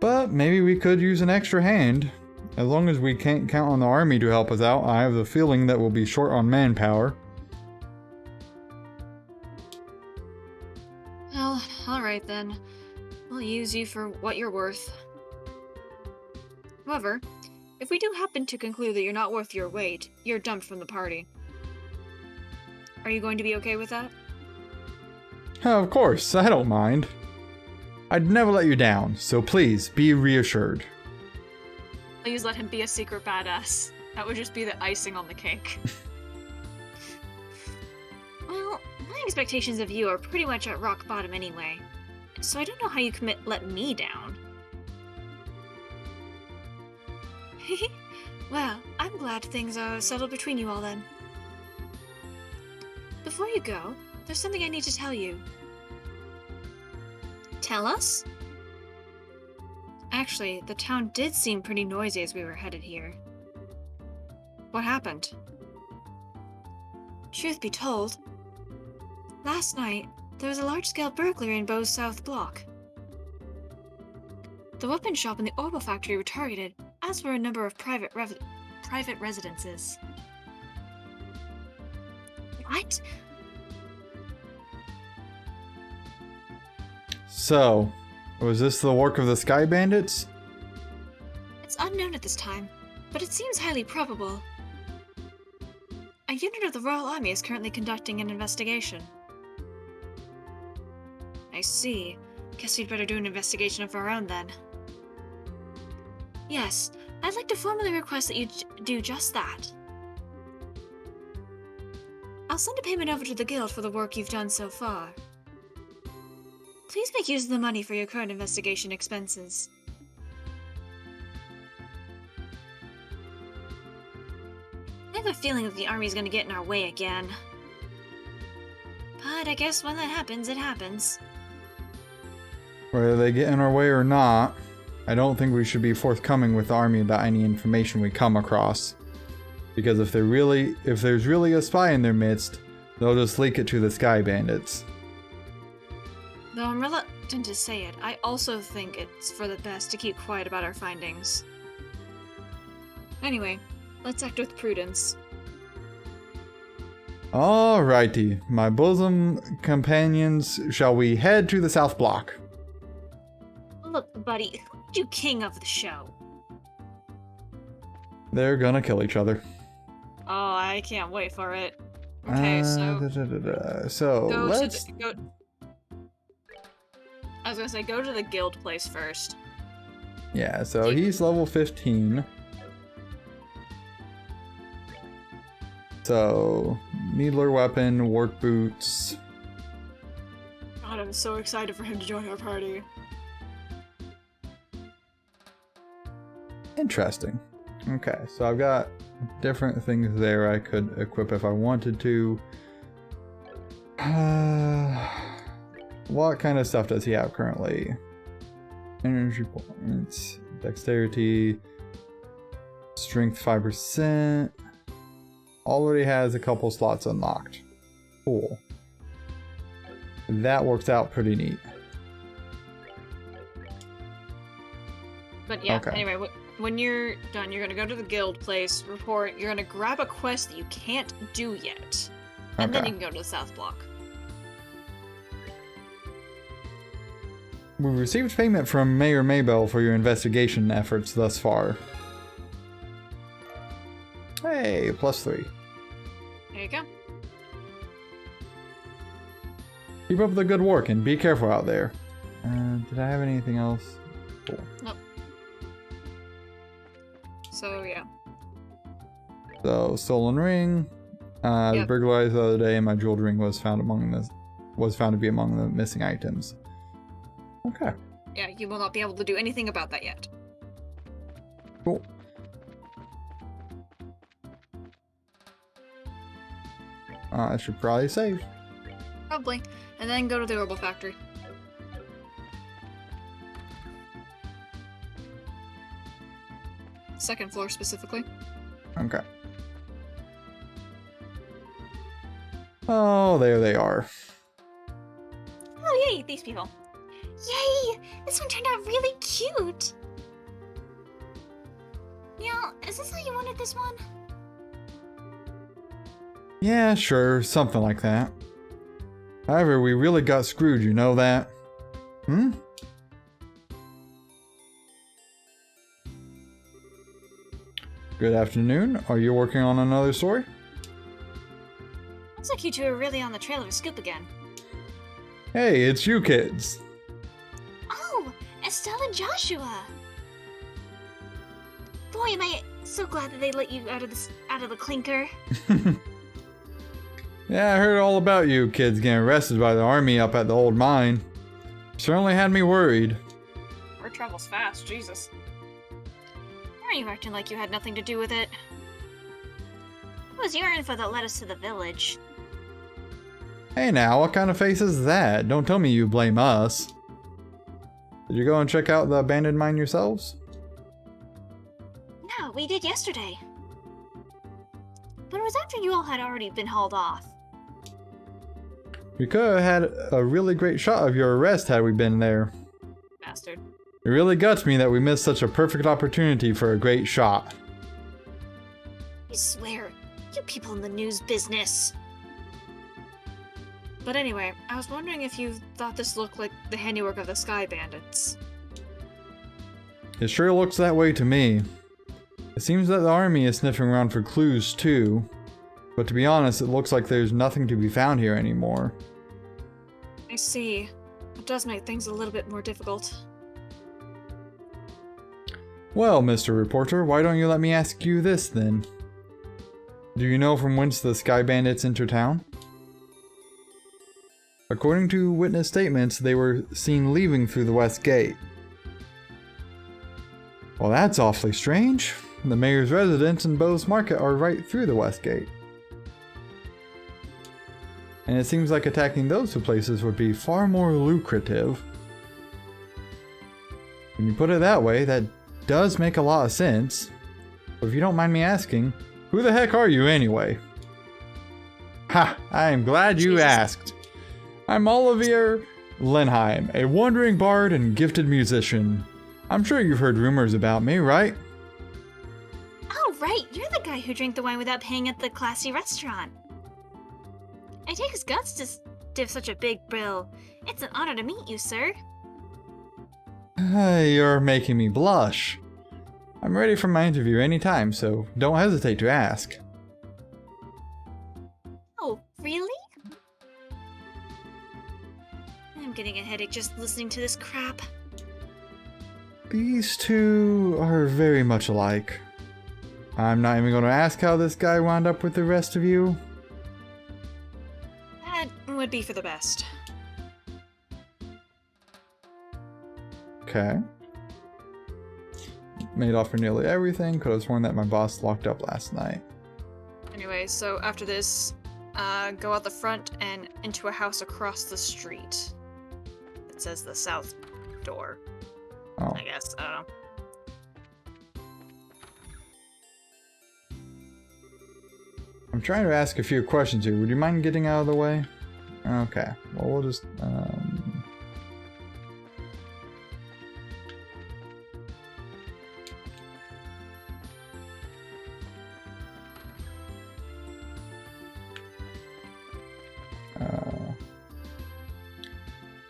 But maybe we could use an extra hand. As long as we can't count on the army to help us out, I have the feeling that we'll be short on manpower. Well, alright then. We'll use you for what you're worth. However, if we do happen to conclude that you're not worth your weight, you're dumped from the party. Are you going to be okay with that? Of course, I don't mind. I'd never let you down, so please be reassured. Please let him be a secret badass. That would just be the icing on the cake. Well, my expectations of you are pretty much at rock bottom anyway, so I don't know how you can let me down. Well, I'm glad things are settled between you all then. Before you go, there's something I need to tell you. Tell us? Actually, the town did seem pretty noisy as we were headed here. What happened? Truth be told, last night, there was a large-scale burglary in Beau's South Block. The weapon shop and the Orbital factory were targeted, as were a number of private residences. What? So, was this the work of the Sky Bandits? It's unknown at this time, but it seems highly probable. A unit of the Royal Army is currently conducting an investigation. I see. Guess we'd better do an investigation of our own then. Yes, I'd like to formally request that you do just that. I'll send a payment over to the Guild for the work you've done so far. Please make use of the money for your current investigation expenses. I have a feeling that the army's gonna get in our way again. But I guess when that happens, it happens. Whether they get in our way or not, I don't think we should be forthcoming with the army about any information we come across. Because if there's really a spy in their midst, they'll just leak it to the Sky Bandits. Though I'm reluctant to say it, I also think it's for the best to keep quiet about our findings. Anyway, let's act with prudence. Alrighty, my bosom companions, shall we head to the South Block? Look, buddy, who made you king of the show? They're gonna kill each other. Oh, I can't wait for it. Okay, So let's... I was gonna say, go to the guild place first. Yeah, so he's level 15. So, needler weapon, work boots. God, I'm so excited for him to join our party. Interesting. Okay, so I've got different things there I could equip if I wanted to. What kind of stuff does he have currently? Energy points, dexterity, strength 5%. Already has a couple slots unlocked. Cool. That works out pretty neat. But yeah, Okay. anyway, when you're done, you're gonna go to the guild place, report, you're gonna grab a quest that you can't do yet. And then Okay. you can go to the South Block. We've received payment from Mayor Maybell for your investigation efforts thus far. Hey, +3. There you go. Keep up the good work and be careful out there. Did I have anything else? Cool. Nope. So yeah. So, stolen ring. Yep. Burglarized the other day, and my jeweled ring was found to be among the missing items. Okay. Yeah, you will not be able to do anything about that yet. Cool. I should probably save. Probably. And then go to the herbal factory. Second floor specifically. Okay. Oh, there they are. Oh, yay, these people. Yay! This one turned out really cute! Neil, is this how you wanted this one? Yeah, sure, something like that. However, we really got screwed, you know that? Hmm? Good afternoon. Are you working on another story? Looks like you two are really on the trail of a scoop again. Hey, it's you kids. Oh, Estelle and Joshua! Boy, am I so glad that they let you out of the clinker. Yeah, I heard all about you kids getting arrested by the army up at the old mine. Certainly had me worried. Word travels fast, Jesus. Why are you acting like you had nothing to do with it? It was your info that led us to the village. Hey now, what kind of face is that? Don't tell me you blame us. Did you go and check out the abandoned mine yourselves? No, we did yesterday. But it was after you all had already been hauled off. We could have had a really great shot of your arrest had we been there. Bastard. It really guts me that we missed such a perfect opportunity for a great shot. I swear, you people in the news business. But anyway, I was wondering if you thought this looked like the handiwork of the Sky Bandits. It sure looks that way to me. It seems that the army is sniffing around for clues too. But to be honest, it looks like there's nothing to be found here anymore. I see. It does make things a little bit more difficult. Well, Mr. Reporter, why don't you let me ask you this then? Do you know from whence the Sky Bandits enter town? According to witness statements, they were seen leaving through the west gate. Well, that's awfully strange. The mayor's residence and Bowes Market are right through the west gate. And it seems like attacking those two places would be far more lucrative. When you put it that way, that does make a lot of sense. But if you don't mind me asking, who the heck are you anyway? Ha! I am glad you asked. I'm Olivier Lenheim, a wandering bard and gifted musician. I'm sure you've heard rumors about me, right? Oh, right, you're the guy who drank the wine without paying at the classy restaurant. It takes guts to stiff such a big bill. It's an honor to meet you, sir. You're making me blush. I'm ready for my interview anytime, so don't hesitate to ask. Oh, really? I'm getting a headache just listening to this crap. These two are very much alike. I'm not even going to ask how this guy wound up with the rest of you. That would be for the best. Okay. Made off for nearly everything. Could have sworn that my boss locked up last night. Anyway, so after this, go out the front and into a house across the street. It says the south door. Oh. I guess. I don't know. I'm trying to ask a few questions here. Would you mind getting out of the way? Okay. Well, we'll just...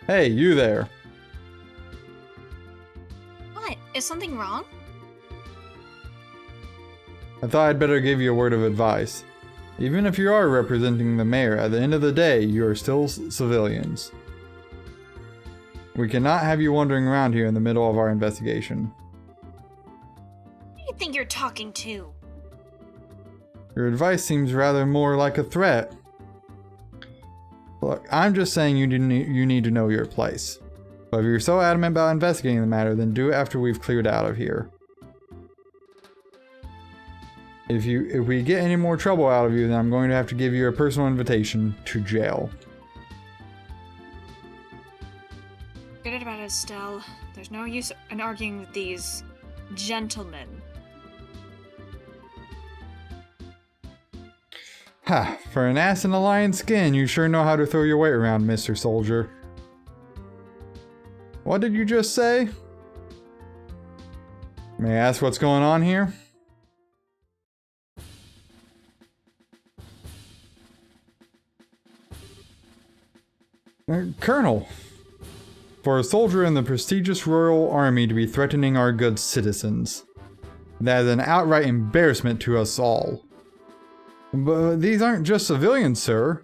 Hey, you there. What? Is something wrong? I thought I'd better give you a word of advice. Even if you are representing the mayor, at the end of the day, you are still civilians. We cannot have you wandering around here in the middle of our investigation. Who do you think you're talking to? Your advice seems rather more like a threat. Look, I'm just saying you need to know your place. But if you're so adamant about investigating the matter, then do it after we've cleared out of here. If we get any more trouble out of you, then I'm going to have to give you a personal invitation to jail. Forget it about it, Estelle. There's no use in arguing with these gentlemen. Ha! For an ass in a lion's skin, you sure know how to throw your weight around, Mr. Soldier. What did you just say? May I ask what's going on here? Colonel, for a soldier in the prestigious Royal Army to be threatening our good citizens, that is an outright embarrassment to us all. But these aren't just civilians, sir.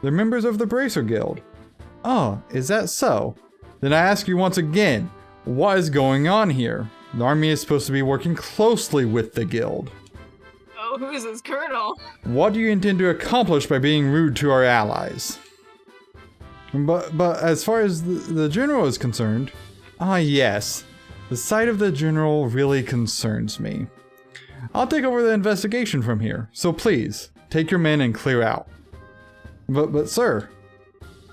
They're members of the Bracer Guild. Oh, is that so? Then I ask you once again, what is going on here? The army is supposed to be working closely with the guild. Oh, who is this colonel? What do you intend to accomplish by being rude to our allies? But as far as the general is concerned, yes, the sight of the general really concerns me. I'll take over the investigation from here, so please, take your men and clear out. But sir,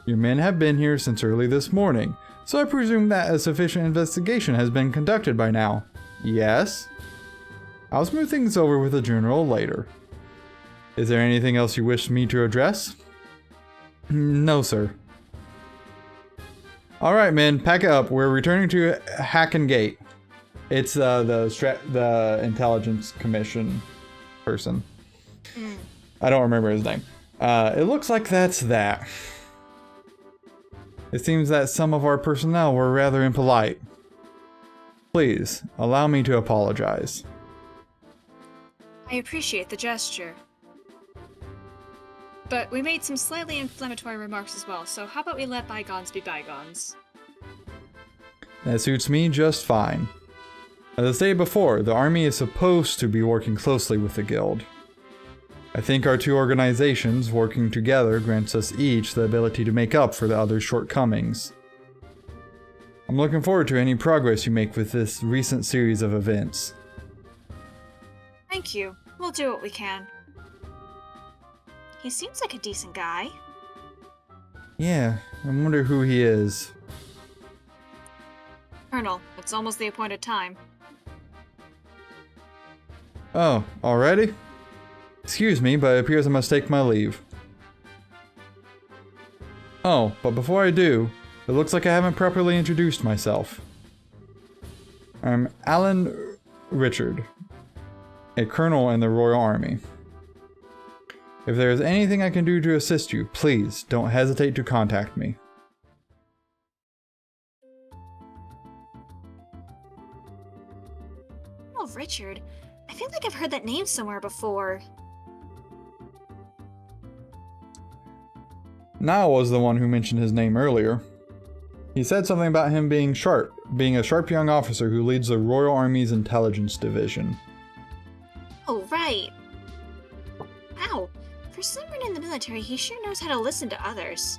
your men have been here since early this morning, so I presume that a sufficient investigation has been conducted by now. Yes? I'll smooth things over with the general later. Is there anything else you wish me to address? No, sir. Alright, men, pack it up. We're returning to Hacken Gate. It's the Intelligence Commission person. I don't remember his name. It looks like that's that. It seems that some of our personnel were rather impolite. Please, allow me to apologize. I appreciate the gesture. But we made some slightly inflammatory remarks as well, so how about we let bygones be bygones? That suits me just fine. As I stated before, the army is supposed to be working closely with the guild. I think our two organizations working together grants us each the ability to make up for the other's shortcomings. I'm looking forward to any progress you make with this recent series of events. Thank you. We'll do what we can. He seems like a decent guy. Yeah, I wonder who he is. Colonel, it's almost the appointed time. Oh, already? Excuse me, but it appears I must take my leave. Oh, but before I do, it looks like I haven't properly introduced myself. I'm Alan Richard, a colonel in the Royal Army. If there is anything I can do to assist you, please don't hesitate to contact me. Oh, Richard. I feel like I've heard that name somewhere before. Niall was the one who mentioned his name earlier. He said something about him being sharp, being a sharp young officer who leads the Royal Army's Intelligence Division. Oh, right. Wow. For someone in the military, he sure knows how to listen to others.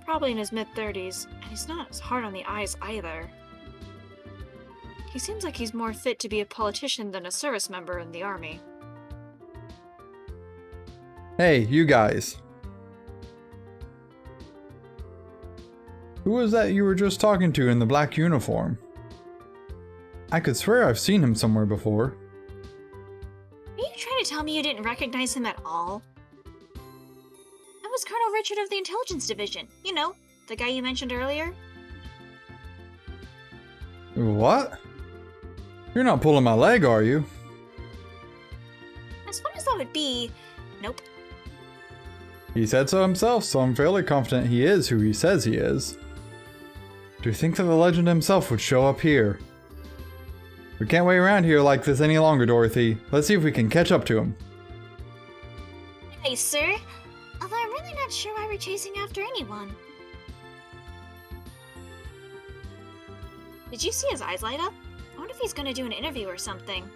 Probably in his mid-30s, and he's not as hard on the eyes either. He seems like he's more fit to be a politician than a service member in the army. Hey, you guys. Who was that you were just talking to in the black uniform? I could swear I've seen him somewhere before. Are you trying to tell me you didn't recognize him at all? That was Colonel Richard of the Intelligence Division. You know, the guy you mentioned earlier. What? You're not pulling my leg, are you? As fun as that would be, nope. He said so himself, so I'm fairly confident he is who he says he is. Do you think that the legend himself would show up here? We can't wait around here like this any longer, Dorothy. Let's see if we can catch up to him. Hey, sir. Although I'm really not sure why we're chasing after anyone. Did you see his eyes light up? I wonder if he's gonna do an interview or something.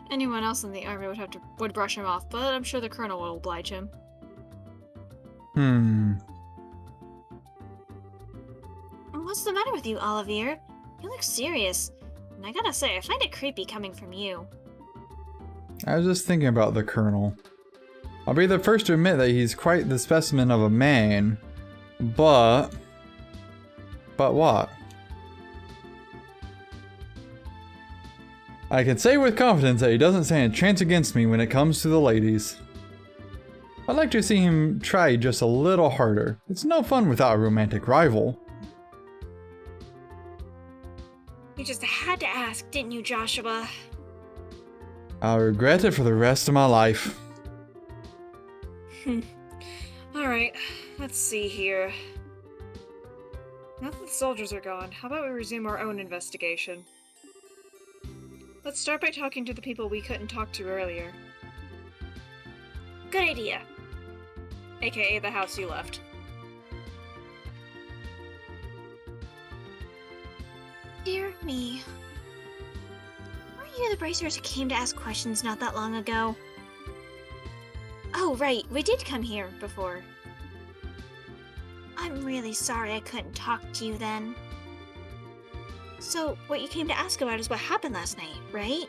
Anyone else in the army would brush him off, but I'm sure the colonel will oblige him. Hmm. What's the matter with you, Olivier? You look serious, and I gotta say, I find it creepy coming from you. I was just thinking about the Colonel. I'll be the first to admit that he's quite the specimen of a man, but... But what? I can say with confidence that he doesn't stand a chance against me when it comes to the ladies. I'd like to see him try just a little harder. It's no fun without a romantic rival. You just had to ask, didn't you, Joshua? I'll regret it for the rest of my life. Alright, let's see here. Now that the soldiers are gone, how about we resume our own investigation? Let's start by talking to the people we couldn't talk to earlier. Good idea. AKA the house you left. Dear me. Weren't you the bracers who came to ask questions not that long ago? Oh, right, we did come here before. I'm really sorry I couldn't talk to you then. So, what you came to ask about is what happened last night, right?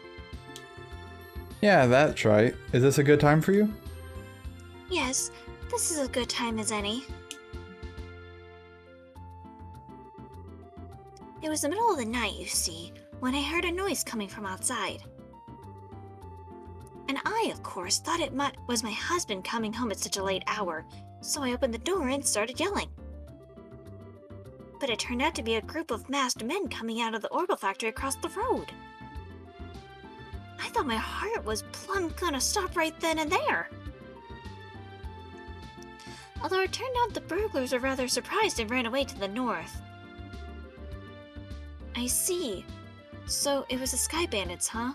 Yeah, that's right. Is this a good time for you? Yes, this is as good time as any. It was the middle of the night, you see, when I heard a noise coming from outside. And I, of course, thought it was my husband coming home at such a late hour, so I opened the door and started yelling. But it turned out to be a group of masked men coming out of the Orbital factory across the road. I thought my heart was plumb gonna stop right then and there. Although it turned out the burglars were rather surprised and ran away to the north. I see. So it was the Sky Bandits, huh?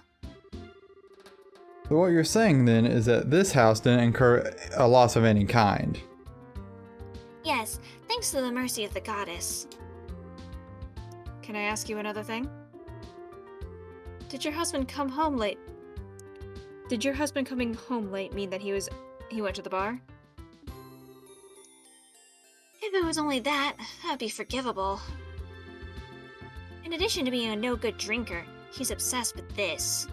So what you're saying then is that this house didn't incur a loss of any kind. Yes, thanks to the mercy of the goddess. Can I ask you another thing? Did your husband come home late? Did your husband coming home late mean that he went to the bar? If it was only that, that'd be forgivable. In addition to being a no-good drinker, he's obsessed with this.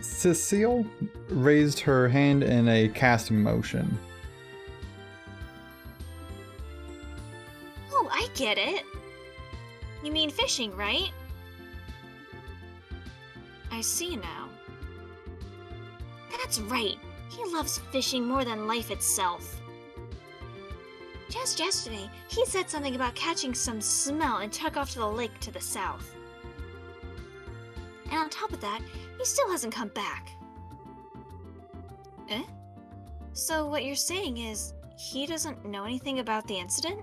Cecile raised her hand in a casting motion. Oh, I get it. You mean fishing, right? I see now. That's right. He loves fishing more than life itself. Just yesterday, he said something about catching some smelt and took off to the lake to the south. And on top of that, he still hasn't come back. Eh? So what you're saying is, he doesn't know anything about the incident?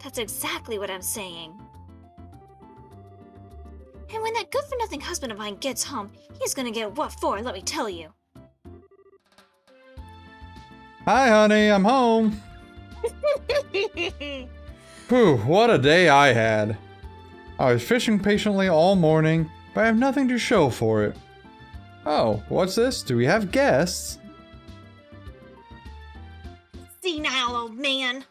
That's exactly what I'm saying. And when that good-for-nothing husband of mine gets home, he's gonna get what for, let me tell you. Hi, honey, I'm home. Whew, what a day I had. I was fishing patiently all morning, but I have nothing to show for it. Oh, what's this? Do we have guests? Senile old man.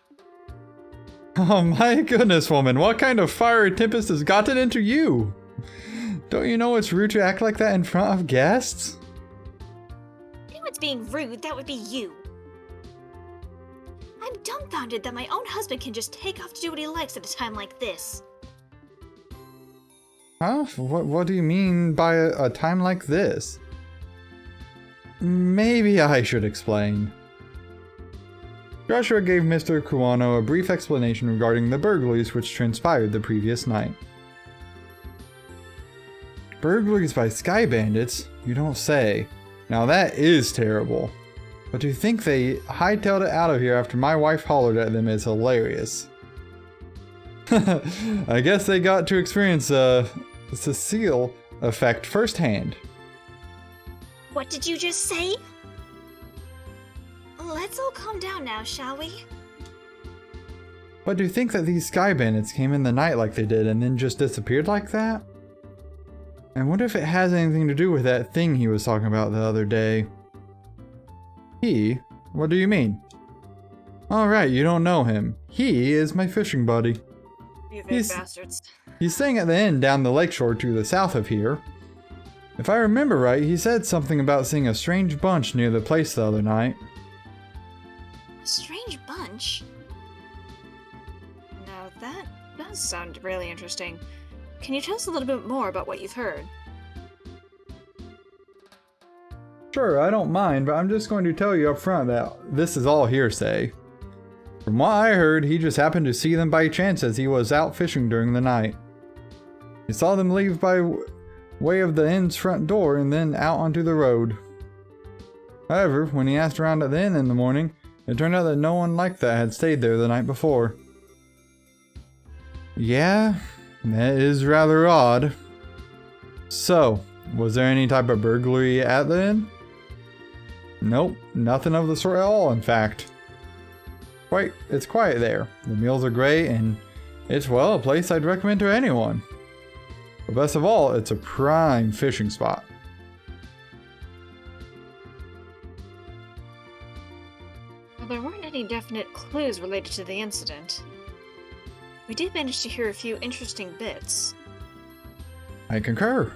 Oh my goodness, woman, what kind of fiery tempest has gotten into you? Don't you know it's rude to act like that in front of guests? If it's being rude, that would be you. I'm dumbfounded that my own husband can just take off to do what he likes at a time like this. Huh? What do you mean by a time like this? Maybe I should explain. Joshua gave Mr. Kuwano a brief explanation regarding the burglaries which transpired the previous night. Burglaries by Sky Bandits? You don't say. Now that is terrible. But to think they hightailed it out of here after my wife hollered at them is hilarious. I guess they got to experience the Cecile effect firsthand. What did you just say? Let's all calm down now, shall we? But to think that these Sky Bandits came in the night like they did and then just disappeared like that? I wonder if it has anything to do with that thing he was talking about the other day. He? What do you mean? Alright, you don't know him. He is my fishing buddy. You big He's- bastards. He's staying at the inn down the lakeshore to the south of here. If I remember right, he said something about seeing a strange bunch near the place the other night. A strange bunch? Now that does sound really interesting. Can you tell us a little bit more about what you've heard? Sure, I don't mind, but I'm just going to tell you up front that this is all hearsay. From what I heard, he just happened to see them by chance as he was out fishing during the night. He saw them leave by way of the inn's front door and then out onto the road. However, when he asked around at the inn in the morning, it turned out that no one like that had stayed there the night before. Yeah, that is rather odd. So, was there any type of burglary at the inn? Nope, nothing of the sort at all, in fact. It's quiet there. The meals are great, and it's, well, a place I'd recommend to anyone. But best of all, it's a prime fishing spot. Well, there weren't any definite clues related to the incident. We did manage to hear a few interesting bits. I concur.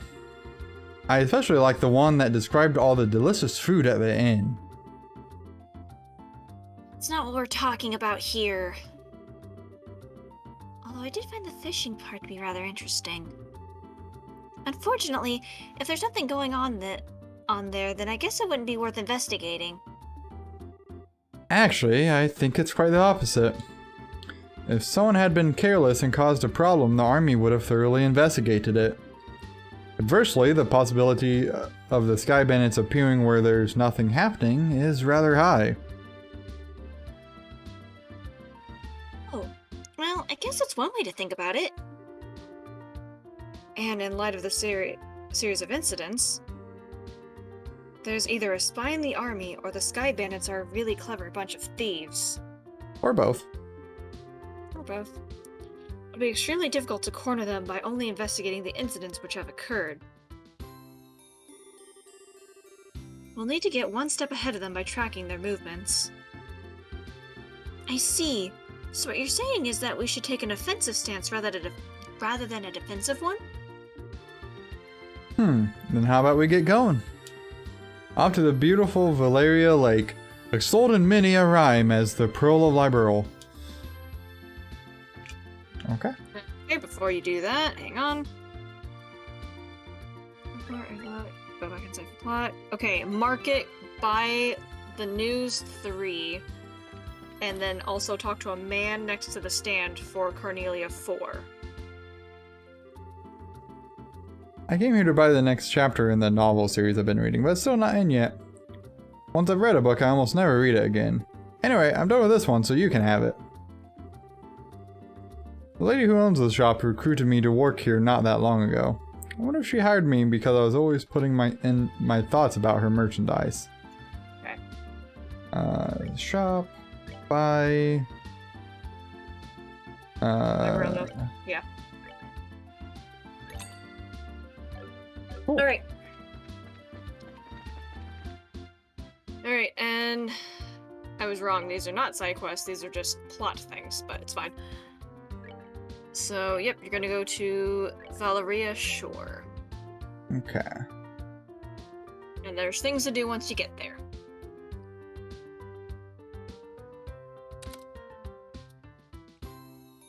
I especially like the one that described all the delicious food at the inn. It's not what we're talking about here. Although I did find the fishing part to be rather interesting. Unfortunately, if there's nothing going on there, then I guess it wouldn't be worth investigating. Actually, I think it's quite the opposite. If someone had been careless and caused a problem, the army would have thoroughly investigated it. Conversely, the possibility of the Sky Bandits appearing where there's nothing happening is rather high. Oh, well, I guess that's one way to think about it. And in light of the series of incidents, there's either a spy in the army or the Sky Bandits are a really clever bunch of thieves. Or both. Or both. It'll be extremely difficult to corner them by only investigating the incidents which have occurred. We'll need to get one step ahead of them by tracking their movements. I see. So what you're saying is that we should take an offensive stance rather than a defensive one? Then how about we get going? Off to the beautiful Valeria Lake, extolled in many a rhyme as the Pearl of Liberal. Okay. Okay, before you do that, hang on. Go back and save the plot. Okay, mark it by the news 3. And then also talk to a man next to the stand for Cornelia 4. I came here to buy the next chapter in the novel series I've been reading, but it's still not in yet. Once I've read a book, I almost never read it again. Anyway, I'm done with this one, so you can have it. The lady who owns the shop recruited me to work here not that long ago. I wonder if she hired me because I was always putting my thoughts about her merchandise. Okay. Shop, buy... Yeah. Cool. Alright. Alright, and I was wrong. These are not side quests, these are just plot things, but it's fine. So, yep, you're gonna go to Valeria Shore. Okay. And there's things to do once you get there.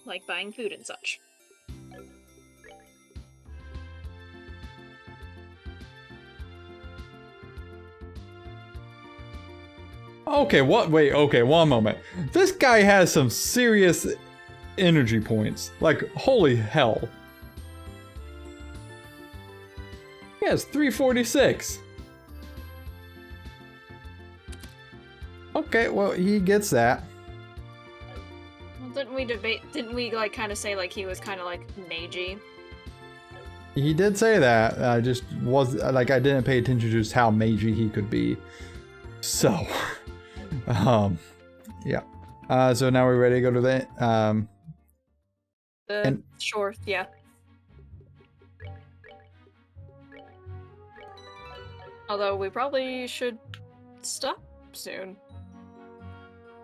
Like buying food and such. Okay, wait, okay, one moment. This guy has some serious energy points. Like, holy hell. He has 346. Okay, well, he gets that. Well, didn't we like kind of say like he was kind of like magey? He did say that. I just was, like, I didn't pay attention to just how magey he could be. So, yeah. So now we're ready to go to the, Sure, yeah. Although we probably should stop soon.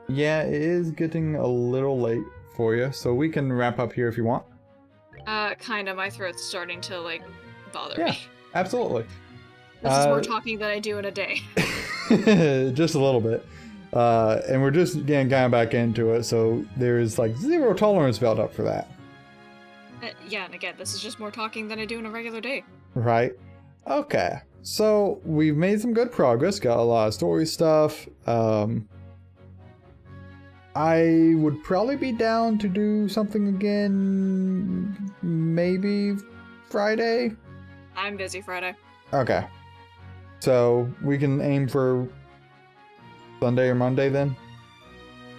Yeah, it is getting a little late for you, so we can wrap up here if you want. Kinda. My throat's starting to, like, bother Yeah, me. absolutely. This is more talking than I do in a day. Just a little bit. And we're just getting kind of back into it, so there's like 0 tolerance built up for that. Yeah, and again, this is just more talking than I do in a regular day. Right? Okay. So we've made some good progress, got a lot of story stuff. I would probably be down to do something again, maybe Friday. I'm busy Friday. Okay. So we can aim for Sunday or Monday then?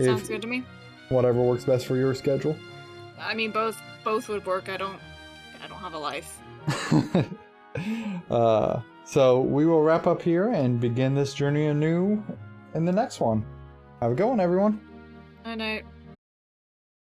Sounds good to me. Whatever works best for your schedule. I mean, both would work. I don't have a life. So we will wrap up here and begin this journey anew in the next one. Have a good one, everyone. Night night.